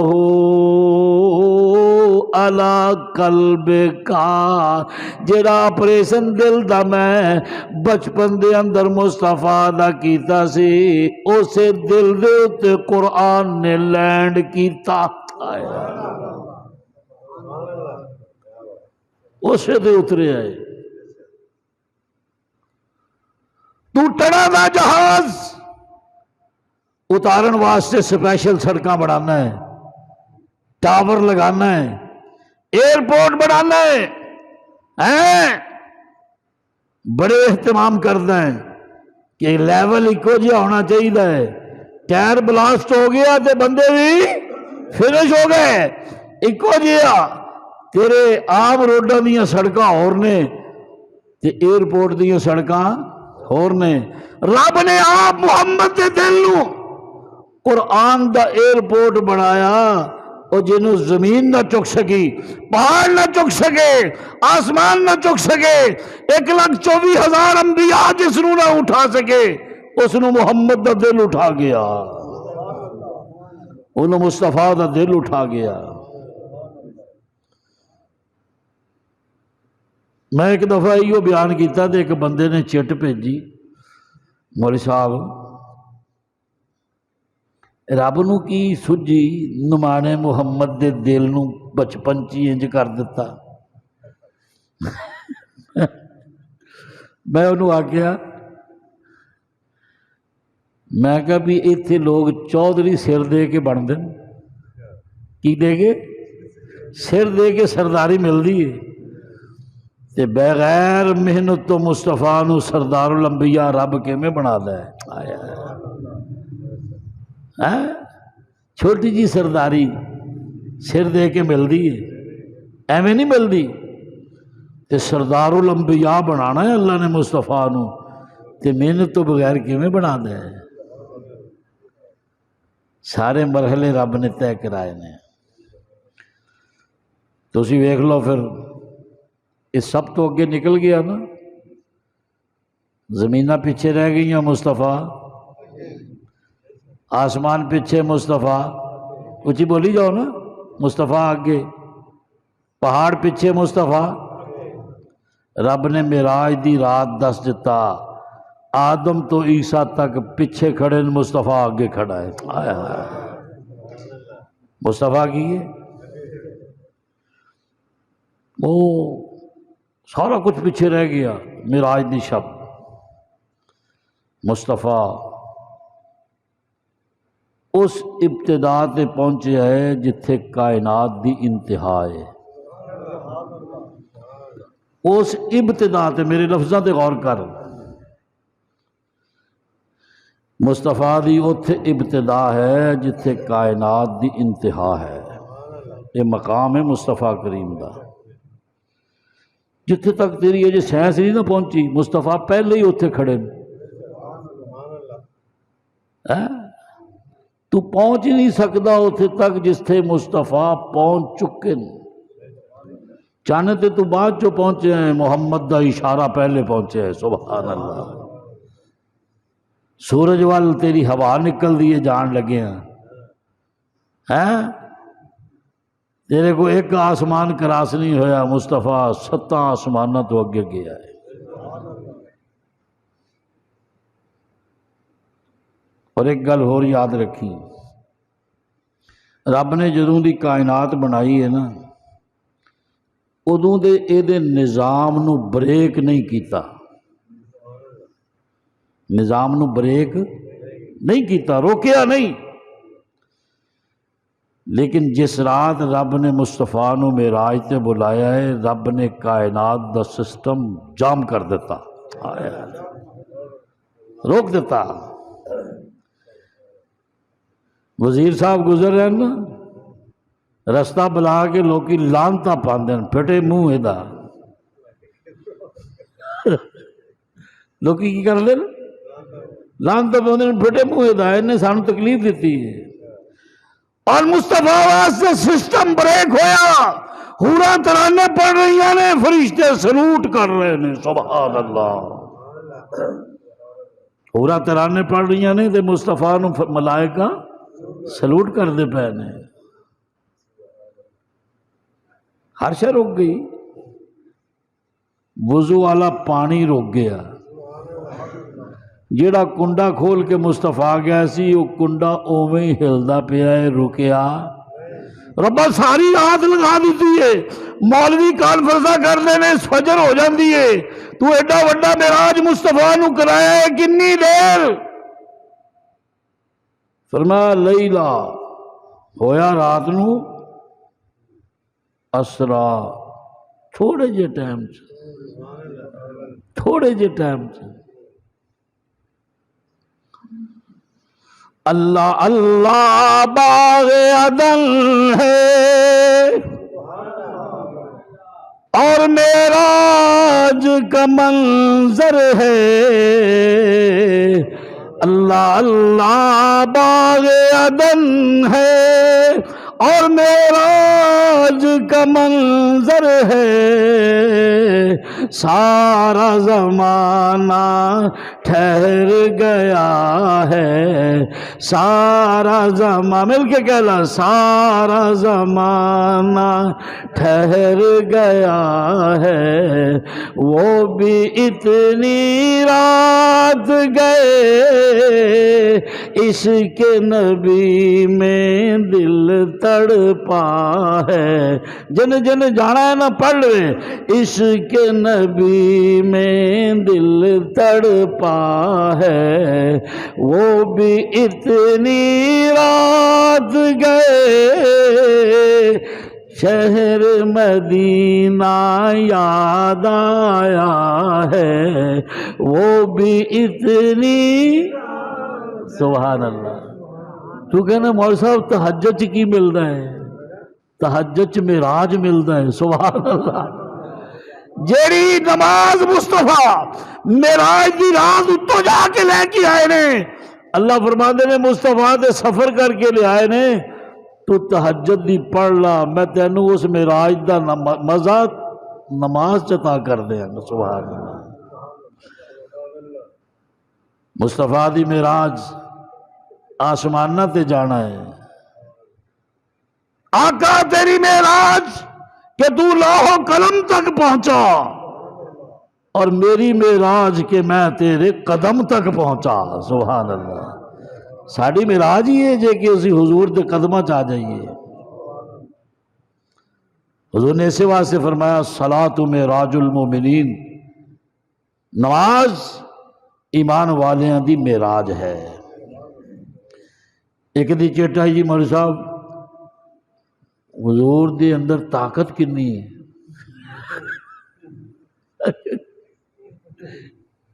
علی قلبک، جڑا آپریشن دل دا میں بچپن دے اندر مصطفیٰ دا کیتا سی اسے دل دے اتے قرآن نے لینڈ کیتا، اسے دے اترے آئے۔ تو ٹڑا دا جہاز اتارن واسطے سپیشل سڑکاں بڑھانا ہے، ٹاور لگانا ہے، ایئرپورٹ بڑھانا ہے، بڑے اہتمام کرنا ہے کہ لیول ایکو جہا ہونا چاہیے۔ ٹائر بلاسٹ ہو گیا تے بندے بھی فنش ہو گئے ایکو جہا۔ تیرے عام روڈاں دیاں سڑکاں ہور نے تے ایئرپورٹ دیاں سڑکاں ہور نے۔ رب نے آپ محمد دے دل نو قرآن دا ایئرپورٹ بنایا اور جنہوں زمین نہ چک سکی، پہاڑ نہ چک سکے، آسمان نہ چک سکے، 1,24,000 انبیاء جس نو نہ اٹھا سکے اس نو محمد دا دل اٹھا گیا، انہوں مصطفیٰ دا دل اٹھا گیا۔ میں ایک دفعہ یہ بیان کیتا تھا، ایک بندے نے چٹ بھیجی، مولوی صاحب رب نو کی سجی نمانے محمد دے دل نو بچپن چی انج کر دیتا۔ میں انہوں آکھیا میں کہا بھی اتنے لوگ چودھری سر دے کے بن دیں، کی دے گے؟ سر دے کے سرداری ملتی ہے، تے بغیر محنت تو مصطفیٰ نو سردار الانبیاء رب کیویں بنا دے؟ چھوٹی جی سرداری سر دے کے ملتی ہے، ایویں نہیں ملتی۔ تے سردار الانبیاء بنانا ہے اللہ نے مصطفیٰ نو، تے محنت تو بغیر کیویں بنا دے؟ سارے مرحلے رب نے طے کرائے نے۔ تسی ویکھ لو پھر یہ سب تو اگے نکل گیا نا، زمیناں پیچھے رہ گئیاں مصطفیٰ، آسمان پیچھے مصطفیٰ، اچھی بولی جاؤ نا، مصطفیٰ آگے، پہاڑ پیچھے مصطفیٰ۔ رب نے معراج دی رات دس دیتا، آدم تو عیسیٰ تک پیچھے کھڑے، مصطفیٰ آگے کھڑا ہے۔ مصطفیٰ کی ہے وہ سارا کچھ پیچھے رہ گیا۔ معراج دی شب مصطفیٰ اس ابتدا تے پہنچے ہے جتھے کائنات دی انتہا ہے۔ اس ابتدا تے، میرے لفظاں تے غور کر، مصطفیٰ دی اتھے ابتدا ہے جتھے کائنات دی انتہا ہے۔ یہ مقام ہے مصطفیٰ کریم دا، جتھے تک تیری یہ سائنس نہیں نہ پہنچی، مصطفیٰ پہلے ہی اتھے کھڑے۔ تو پہنچ ہی نہیں سکتا اتھے تک جتھے مصطفیٰ پہنچ چکے، چاہنے تے تو بعد جو پہنچے ہیں، محمد دا اشارہ پہلے پہنچے ہیں۔ سبحان اللہ۔ سورج وال تیری ہوا نکل دیے جان لگے ہیں، تیرے کو ایک آسمان کراس نہیں ہویا، مصطفیٰ 7 آسمانہ تو اگے گیا ہے۔ اور ایک گل اور یاد رکھی، رب نے جدوں دی کائنات بنائی ہے نا، ادوں دے اے دے نظام نو بریک نہیں کیتا، نظام نو بریک نہیں کیتا، روکیا نہیں۔ لیکن جس رات رب نے مصطفیٰ نو معراج تے بلایا ہے، رب نے کائنات دا سسٹم جام کر دیتا، روک دیتا۔ وزیر صاحب گزر رہے ہیں نا، رستہ بلا کے لوکی لانتا پاندے ہیں، پھٹے منہ ادا، لوکی کی کر لیں لانتا پاندے ہیں، پھٹے منہ ادا، انہیں سانو تکلیف دیتی ہے۔ اور مصطفیٰ واسطے سسٹم بریک ہویا، حوراں ترانے پڑھ رہی ہیں، فرشتے سلوٹ کر رہے ہیں۔ سبحان اللہ۔ حوراں ترانے پڑھ رہی ہیں تے مصطفیٰ نو ملائکہ سلوٹ کر دے پے نے۔ ہر شے رک گئی، وضو والا پانی رک گیا، جیڑا کنڈا کھول کے مصطفیٰ گیا سی وہ کنڈا اوویں ہی ہلدا پیا ہے، رکیا۔ ربا ساری رات لگا دیتی ہے، مولوی کانفرنساں کر دینے، فجر ہو جاندی ہے، تو ایڈا وڈا معراج مصطفیٰ نو کرایا ہے کنی دیر؟ فرمایا لیلا ہویا رات نو اسرا، تھوڑے جے ٹائم سے، تھوڑے جے ٹائم سے۔ اللہ اللہ باغ عدن ہے اور معراج کا منظر ہے، اللہ اللہ باغ عدن ہے اور معراج کا منظر ہے، سارا زمانہ ٹھہر گیا ہے، سارا زمانہ، مل کے کہلا، سارا زمانہ ٹھہر گیا ہے، وہ بھی اتنی رات گئے عشق نبی میں دل تڑپا ہے، جن جن جانا ہے نا پڑھ لے، عشق نبی میں دل تڑپا ہے، وہ بھی اتنی رات گئے شہر مدینہ یاد آیا ہے، وہ بھی اتنی، سبحان اللہ۔ تو کہنا مول صاحب تہجد کی ملتا ہے، تہجد معراج ملتا ہے، سبحان اللہ۔ جیڑی نماز مصطفیٰ معراج دی رات اتو جا کے لے کے آئے نے، اللہ فرماندے نے مصطفیٰ دے سفر کر کے لے آئے نے، تو تہجد دی پڑھ لا، میں تینوں اس معراج دا مزہ نماز چتا کر دیا، سبحان اللہ۔ مصطفیٰ دی معراج آسمانہ تے جانا ہے، آقا تیری معراج کہ تو لوح و قلم تک پہنچا، اور میری معراج کہ میں تیرے قدم تک پہنچا، سبحان اللہ۔ ساڑی معراج ہی ہے جے کہ اسی حضور دے قدمہ چاہ جائیے۔ حضور نے اسی واسطے فرمایا صلاۃ معراج المومنین، نماز ایمان والیاں دی معراج ہے۔ ایک دی چیٹا جی مولوی صاحب حضور دے اندر طاقت کنی ہے،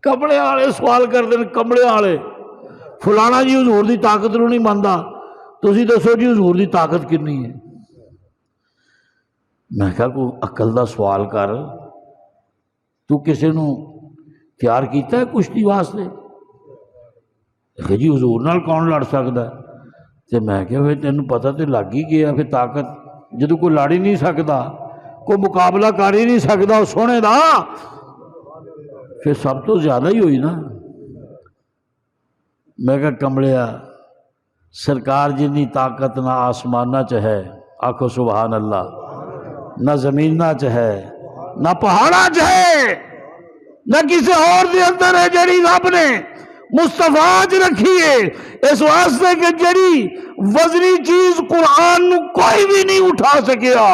کپڑے آلے سوال کر دیں، کپڑے آلے فلانا جی حضور دی طاقت نو نہیں ماندا، تسی دسو جی حضور دی طاقت کنی ہے؟ میں کہا کوئی عقل دا سوال کر، تو کسے نو تیار کیتا ہے کشتی واسطے؟ کہ جی حضور نال کون لڑ سکتا ہے؟ تے میں کہا پھر تینوں پتہ تے لگ ہی گیا، پھر طاقت جدو کوئی لڑ ہی نہیں سکتا، کوئی مقابلہ کر ہی نہیں سکتا سونے دا، پھر سب تو زیادہ ہی ہوئی نا۔ میں کہا کمڑیا سرکار جنی طاقت نہ آسمانہ چ ہے، آکھو سبحان اللہ، نہ زمینہ چ ہے، نہ پہاڑا چ ہے، نہ کسی اور دے اندر ہے جڑی رب نے مصطفیٰ چ رکھی ہے، اس واسطے کہ جڑی وزنی چیز قرآن نو کوئی بھی نہیں اٹھا سکیا،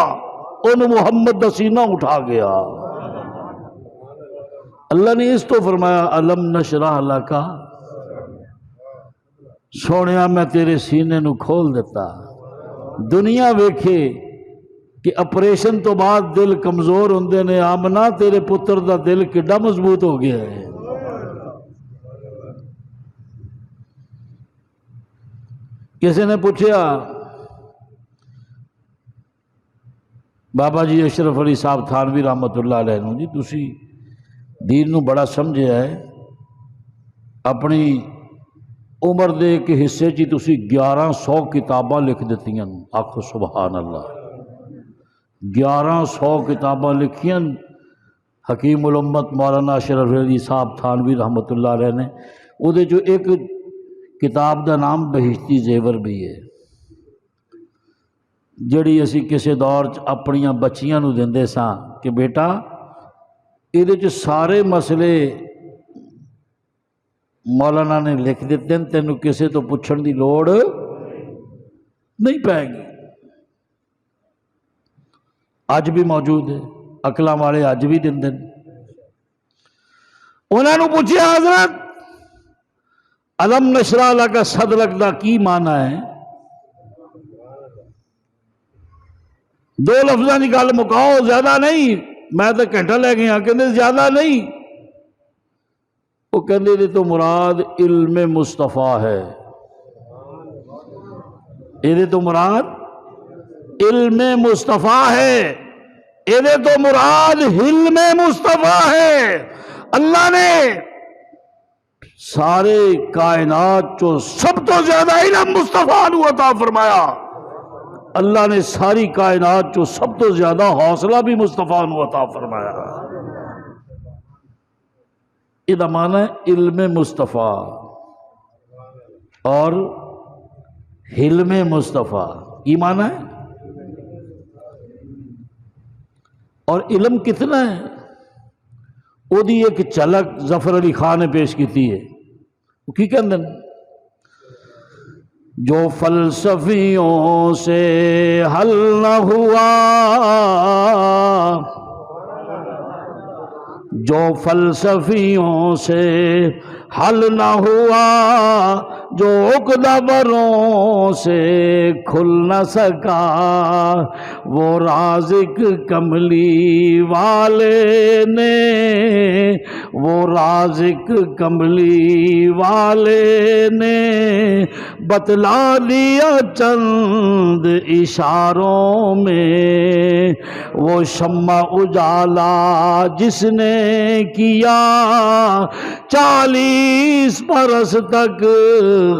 انہوں محمد دا سینہ اٹھا گیا۔ اللہ نے اس تو فرمایا الم نشرح لکا، سونیا میں تیرے سینے نو کھول دیتا۔ دنیا ویکھے کہ اپریشن تو بعد دل کمزور ہوندے نے، آمنہ تیرے پتر دا دل کڈا مضبوط ہو گیا ہے۔ کسی نے پوچھا بابا جی اشرف علی صاحب تھانوی رحمت اللہ علیہ نو، جی تسی دین نو بڑا سمجھے ہے، اپنی عمر دے ایک حصے چی تسی 1100 کتاباں لکھ دیتی ہیں، آکھو سبحان اللہ۔ 1100 کتاباں لکھیں حکیم الامت مولانا اشرف علی صاحب تھانوی رحمت اللہ علیہ نے، وہ دے جو ایک کتاب دا نام بہشتی زیور بھی ہے، جڑی اسی کسے دور اپنیاں بچیاں نو دیندے ساں کہ بیٹا یہ جو سارے مسئلے مولانا نے لکھ دیتے ہیں، تینوں کسے تو پوچھن دی لوڑ نہیں پائے گی۔ اج بھی موجود ہے، عقلاں والے اج بھی دیندے ہیں۔ انہوں نے پوچھا حضرت الم نشرح لکا صدرک دا کی معنی ہے؟ دو لفظاں دی گل مکاؤ، زیادہ نہیں، میں تو گھنٹہ لے گیا، کہندے زیادہ نہیں۔ وہ کہندے یہ تو مراد علم مصطفیٰ ہے، یہ تو مراد علم مصطفیٰ ہے، یہ تو مراد علم مصطفیٰ ہے۔ اللہ نے سارے کائنات چو سب تو زیادہ علم مصطفیٰ نو عطا فرمایا، اللہ نے ساری کائنات چو سب تو زیادہ حوصلہ بھی مصطفیٰ نو عطا فرمایا۔ یہ معنی ہے علم مصطفیٰ اور حلم مصطفیٰ، یہ معنی ہے۔ اور علم کتنا ہے، وہ دی ایک چلک ظفر علی خان نے پیش کیتی ہے۔ وہ کی کہندے ہیں؟ جو فلسفیوں سے حل نہ ہوا، جو فلسفیوں سے حل نہ ہوا، جو عقدہ بروں سے کھل نہ سکا، وہ رازق کملی والے نے، وہ رازق کملی والے نے بتلا دیا چند اشاروں میں، وہ شمع اجالا جس نے کیا 40 برس تک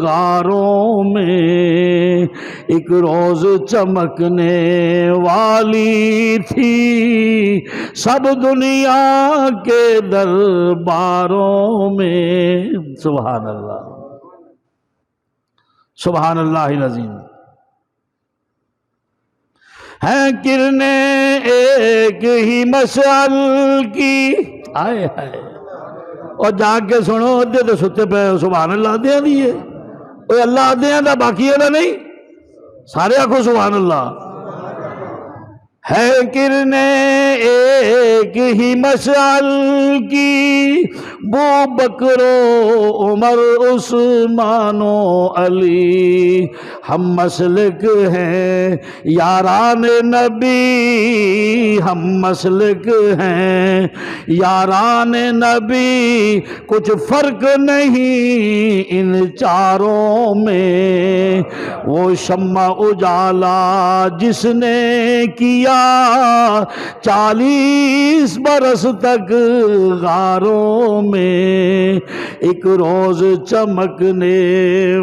غاروں میں، ایک روز چمکنے والی تھی سب دنیا کے درباروں میں۔ سبحان اللہ، سبحان اللہ العظیم۔ ہیں کرنیں ایک ہی مشعل کی، آئے ہائے، اور جاگ کے سنو ادھے تو ستے پہ سبحان اللہ دیا دیئے، اوہ اللہ دیا دا باقی ہے نہیں، سارے آنکھوں سبحان اللہ۔ ہے کرنیں ایک ہی مشعل کی، بو بکر و عمر عثمان و علی، ہم مسلک ہیں یاران نبی، ہم مسلک ہیں یاران نبی، کچھ فرق نہیں ان چاروں میں، وہ شمع اجالا جس نے کیا 40 برس تک غاروں میں، ایک روز چمکنے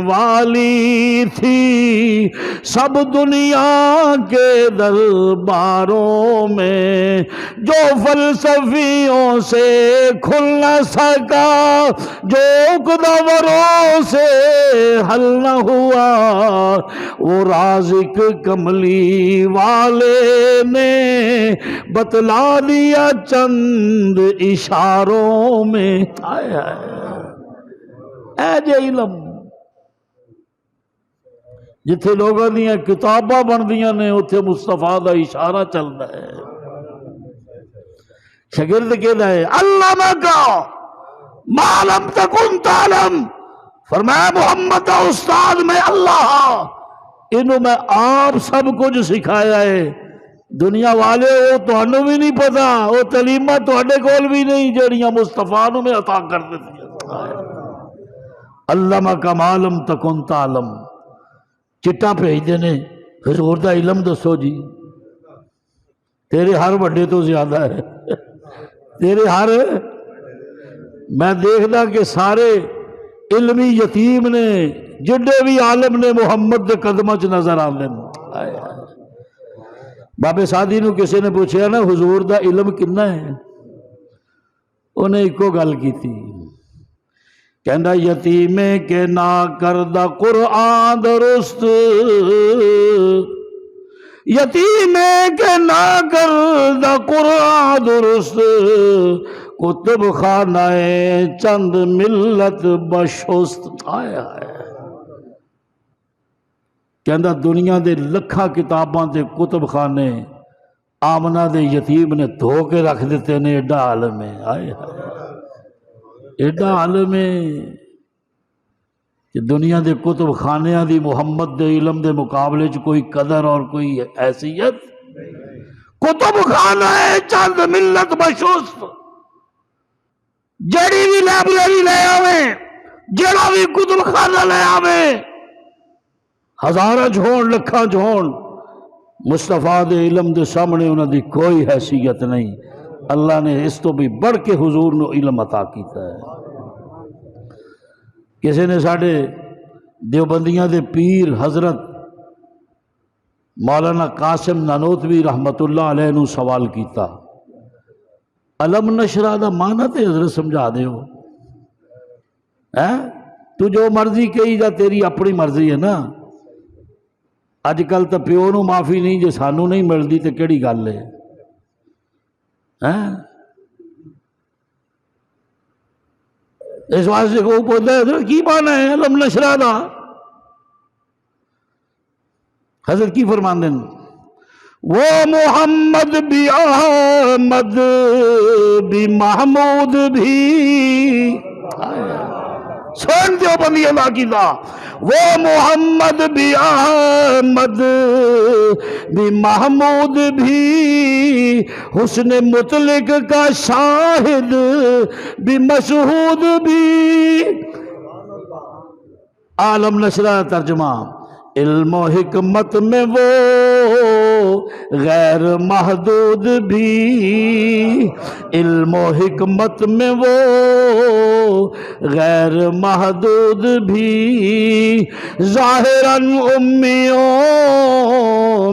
والی تھی سب دنیا کے درباروں میں، جو فلسفیوں سے کھل نہ سکا، جو عقدہ سے حل نہ ہوا، وہ رازق کملی والے نے بتلا دیا چند اشاروں میں۔ آئے اے جے علم جتھے لوگوں دیا کتاباں بن دیا نے اتھے مصطفیٰ دا اشارہ چلتا ہے۔ شاگرد کہتا ہے علمکا ما لم تکن تعلم، فرمایا محمد دا استاد میں اللہ، انہوں میں آپ سب کچھ سکھایا ہے، دنیا والے وہ تو انہوں بھی نہیں پتا، وہ تعلیمہ تو اڈے کول بھی نہیں جڑیاں مصطفیٰ نے میں عطا کر دیتی ہیں۔ علمکا ما لم تکن تعلم، چٹا بھیج دینے حضور دا علم دسو جی، تیرے ہر بڑے تو زیادہ ہے، تیرے ہر، میں دیکھدا کہ سارے علمی یتیم نے جڑے بھی عالم نے محمد دے قدمہ چ نظر آندے ہیں۔ بابے سادی نو کسی نے پوچھا نا حضور دا علم کنا ہے، انہیں ایکو گل کی تھی، کہندا یتیمے کے نا کردہ قرآن درست، یتیمے کے نا کردہ قرآن درست، کتب خانہ چند ملت بشست۔ آئے آئے، کہندا دنیا دے لکھاں کتاباں دے کتب خانے آمنہ دے یتیم نے دھو کے رکھ دیتے نے، ایڈا عالم ہے۔ آئے ایڈا عالم ہے کہ دنیا دے کتب خانیاں دی محمد دے علم دے مقابلے چ کوئی قدر اور کوئی حیثیت، کتب خانہ چند ملت بشست، جڑی بھی لائبریری لے آویں، جڑا بھی کتب خانہ لے آویں، ہزاراں جھون لکھاں جھون، مصطفیٰ دے علم دے سامنے انہاں دی کوئی حیثیت نہیں۔ اللہ نے اس تو بھی بڑھ کے حضور نے علم عطا کیتا ہے۔ کسی نے ساڑھے دیوبندیاں دے پیر حضرت مولانا قاسم نانوتوی رحمت اللہ علیہ نو سوال کیتا، علم نشرہ دا معنی تے حضرت سمجھا دے ہو، تو جو مرضی کہی جا تیری اپنی مرضی ہے نا، اج کل تو پیو نو معافی نہیں، جے سانو نہیں ملتی تو کیڑی گل ہے۔ اس واسطے کو پوچھتا ہے کی معنی ہے علم نشرہ دا؟ حضرت کی فرماندے وہ محمد بھی احمد بھی محمود بھی، سن دیوبندی اللہ کی دا، وہ محمد بھی احمد بھی محمود بھی، حسن مطلق کا شاہد بھی مشہود بھی۔ عالم نشرہ ترجمہ، علم و حکمت میں وہ غیر محدود بھی، علم و حکمت میں وہ غیر محدود بھی، ظاہراً امیوں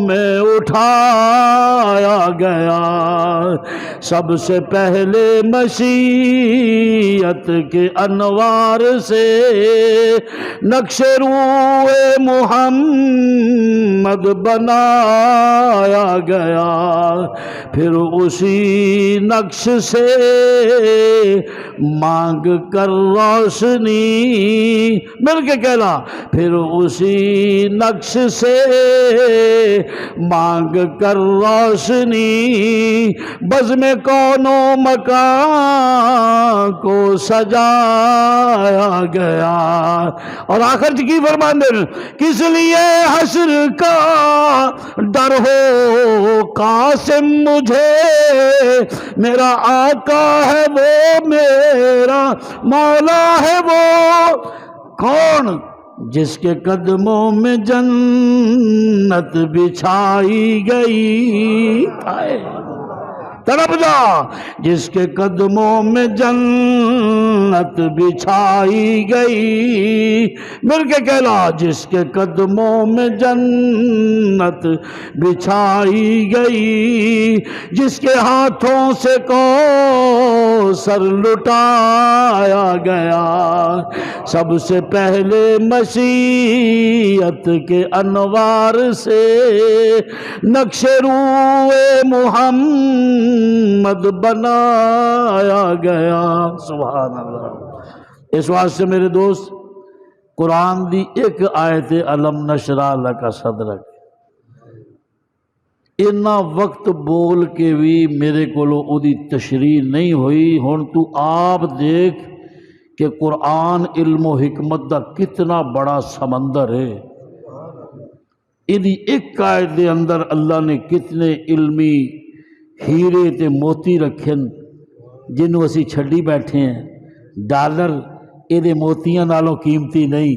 میں اٹھایا گیا، سب سے پہلے مشیت کے انوار سے نقش روح محمد بنایا گیا، پھر اسی نقش سے مانگ کر روشنی، مل کے کہنا، پھر اسی نقش سے مانگ کر روشنی، بزم کون و مکان کو سجایا گیا۔ اور آخر کی فرماندے، کس لیے حشر کا ڈر ہو قاسم مجھے، میرا آقا ہے وہ میرا مولا ہے وہ، کون؟ جس کے قدموں میں جنت بچھائی گئی، تڑپ جا، جس کے قدموں میں جنت بچھائی گئی، مل کے کہلا، جس کے قدموں میں جنت بچھائی گئی، جس کے ہاتھوں سے کوثر لٹایا گیا، سب سے پہلے مشیت کے انوار سے نقش روح محمد بنایا گیا۔ سبحان اللہ۔ اس واسطے میرے دوست، قرآن دی ایک آیت علم نشرح لک صدرک، اتنا وقت بول کے بھی میرے کولو اودی تشریح نہیں ہوئی۔ ہن تو آپ دیکھ کہ قرآن علم و حکمت دا کتنا بڑا سمندر ہے، ادھی ایک آیت دے اندر اللہ نے کتنے علمی ہیرے تے موتی رکھن، جنہوں اسی چھڑی بیٹھے ہیں۔ ڈالر ایدے موتیاں نالوں قیمتی نہیں،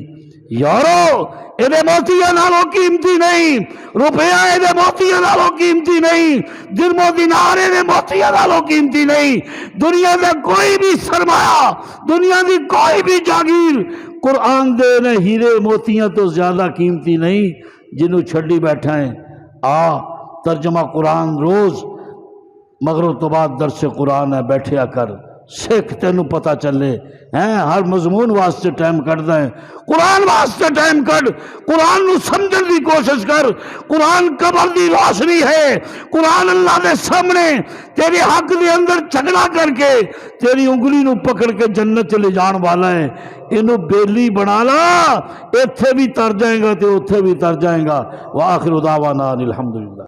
یورو ایدے موتیاں نالوں قیمتی نہیں، روپیہ ایدے موتیاں نالوں قیمتی نہیں، درم و دینار ایدے موتیاں نالوں قیمتی نہیں۔ دنیا دا کوئی بھی سرمایہ، دنیا دی کوئی بھی جاگیر قرآن دے نے ہیرے موتیاں تو زیادہ قیمتی نہیں، جنہوں چھڑی بیٹھا ہیں۔ ترجمہ قرآن روز مغرب تو بعد درس قرآن ہے، بیٹھیا کر، سکھ تینوں پتہ چلے ہیں، ہر مضمون واسطے ٹائم کٹ دیں، قرآن واسطے ٹائم کٹ، قرآن نو سمجھن دی کوشش کر۔ قرآن قبر دی روشنی ہے، قرآن اللہ دے سامنے تیرے حق دے اندر جھگڑا کر کے تیری انگلی نو پکڑ کے جنت چلے جان والا ہے۔ انہوں بیلی بنا لا، ایتھے بھی تر جائیں گا تے اوتھے بھی تر جائیں گا۔ وآخر دعوانا الحمدللہ۔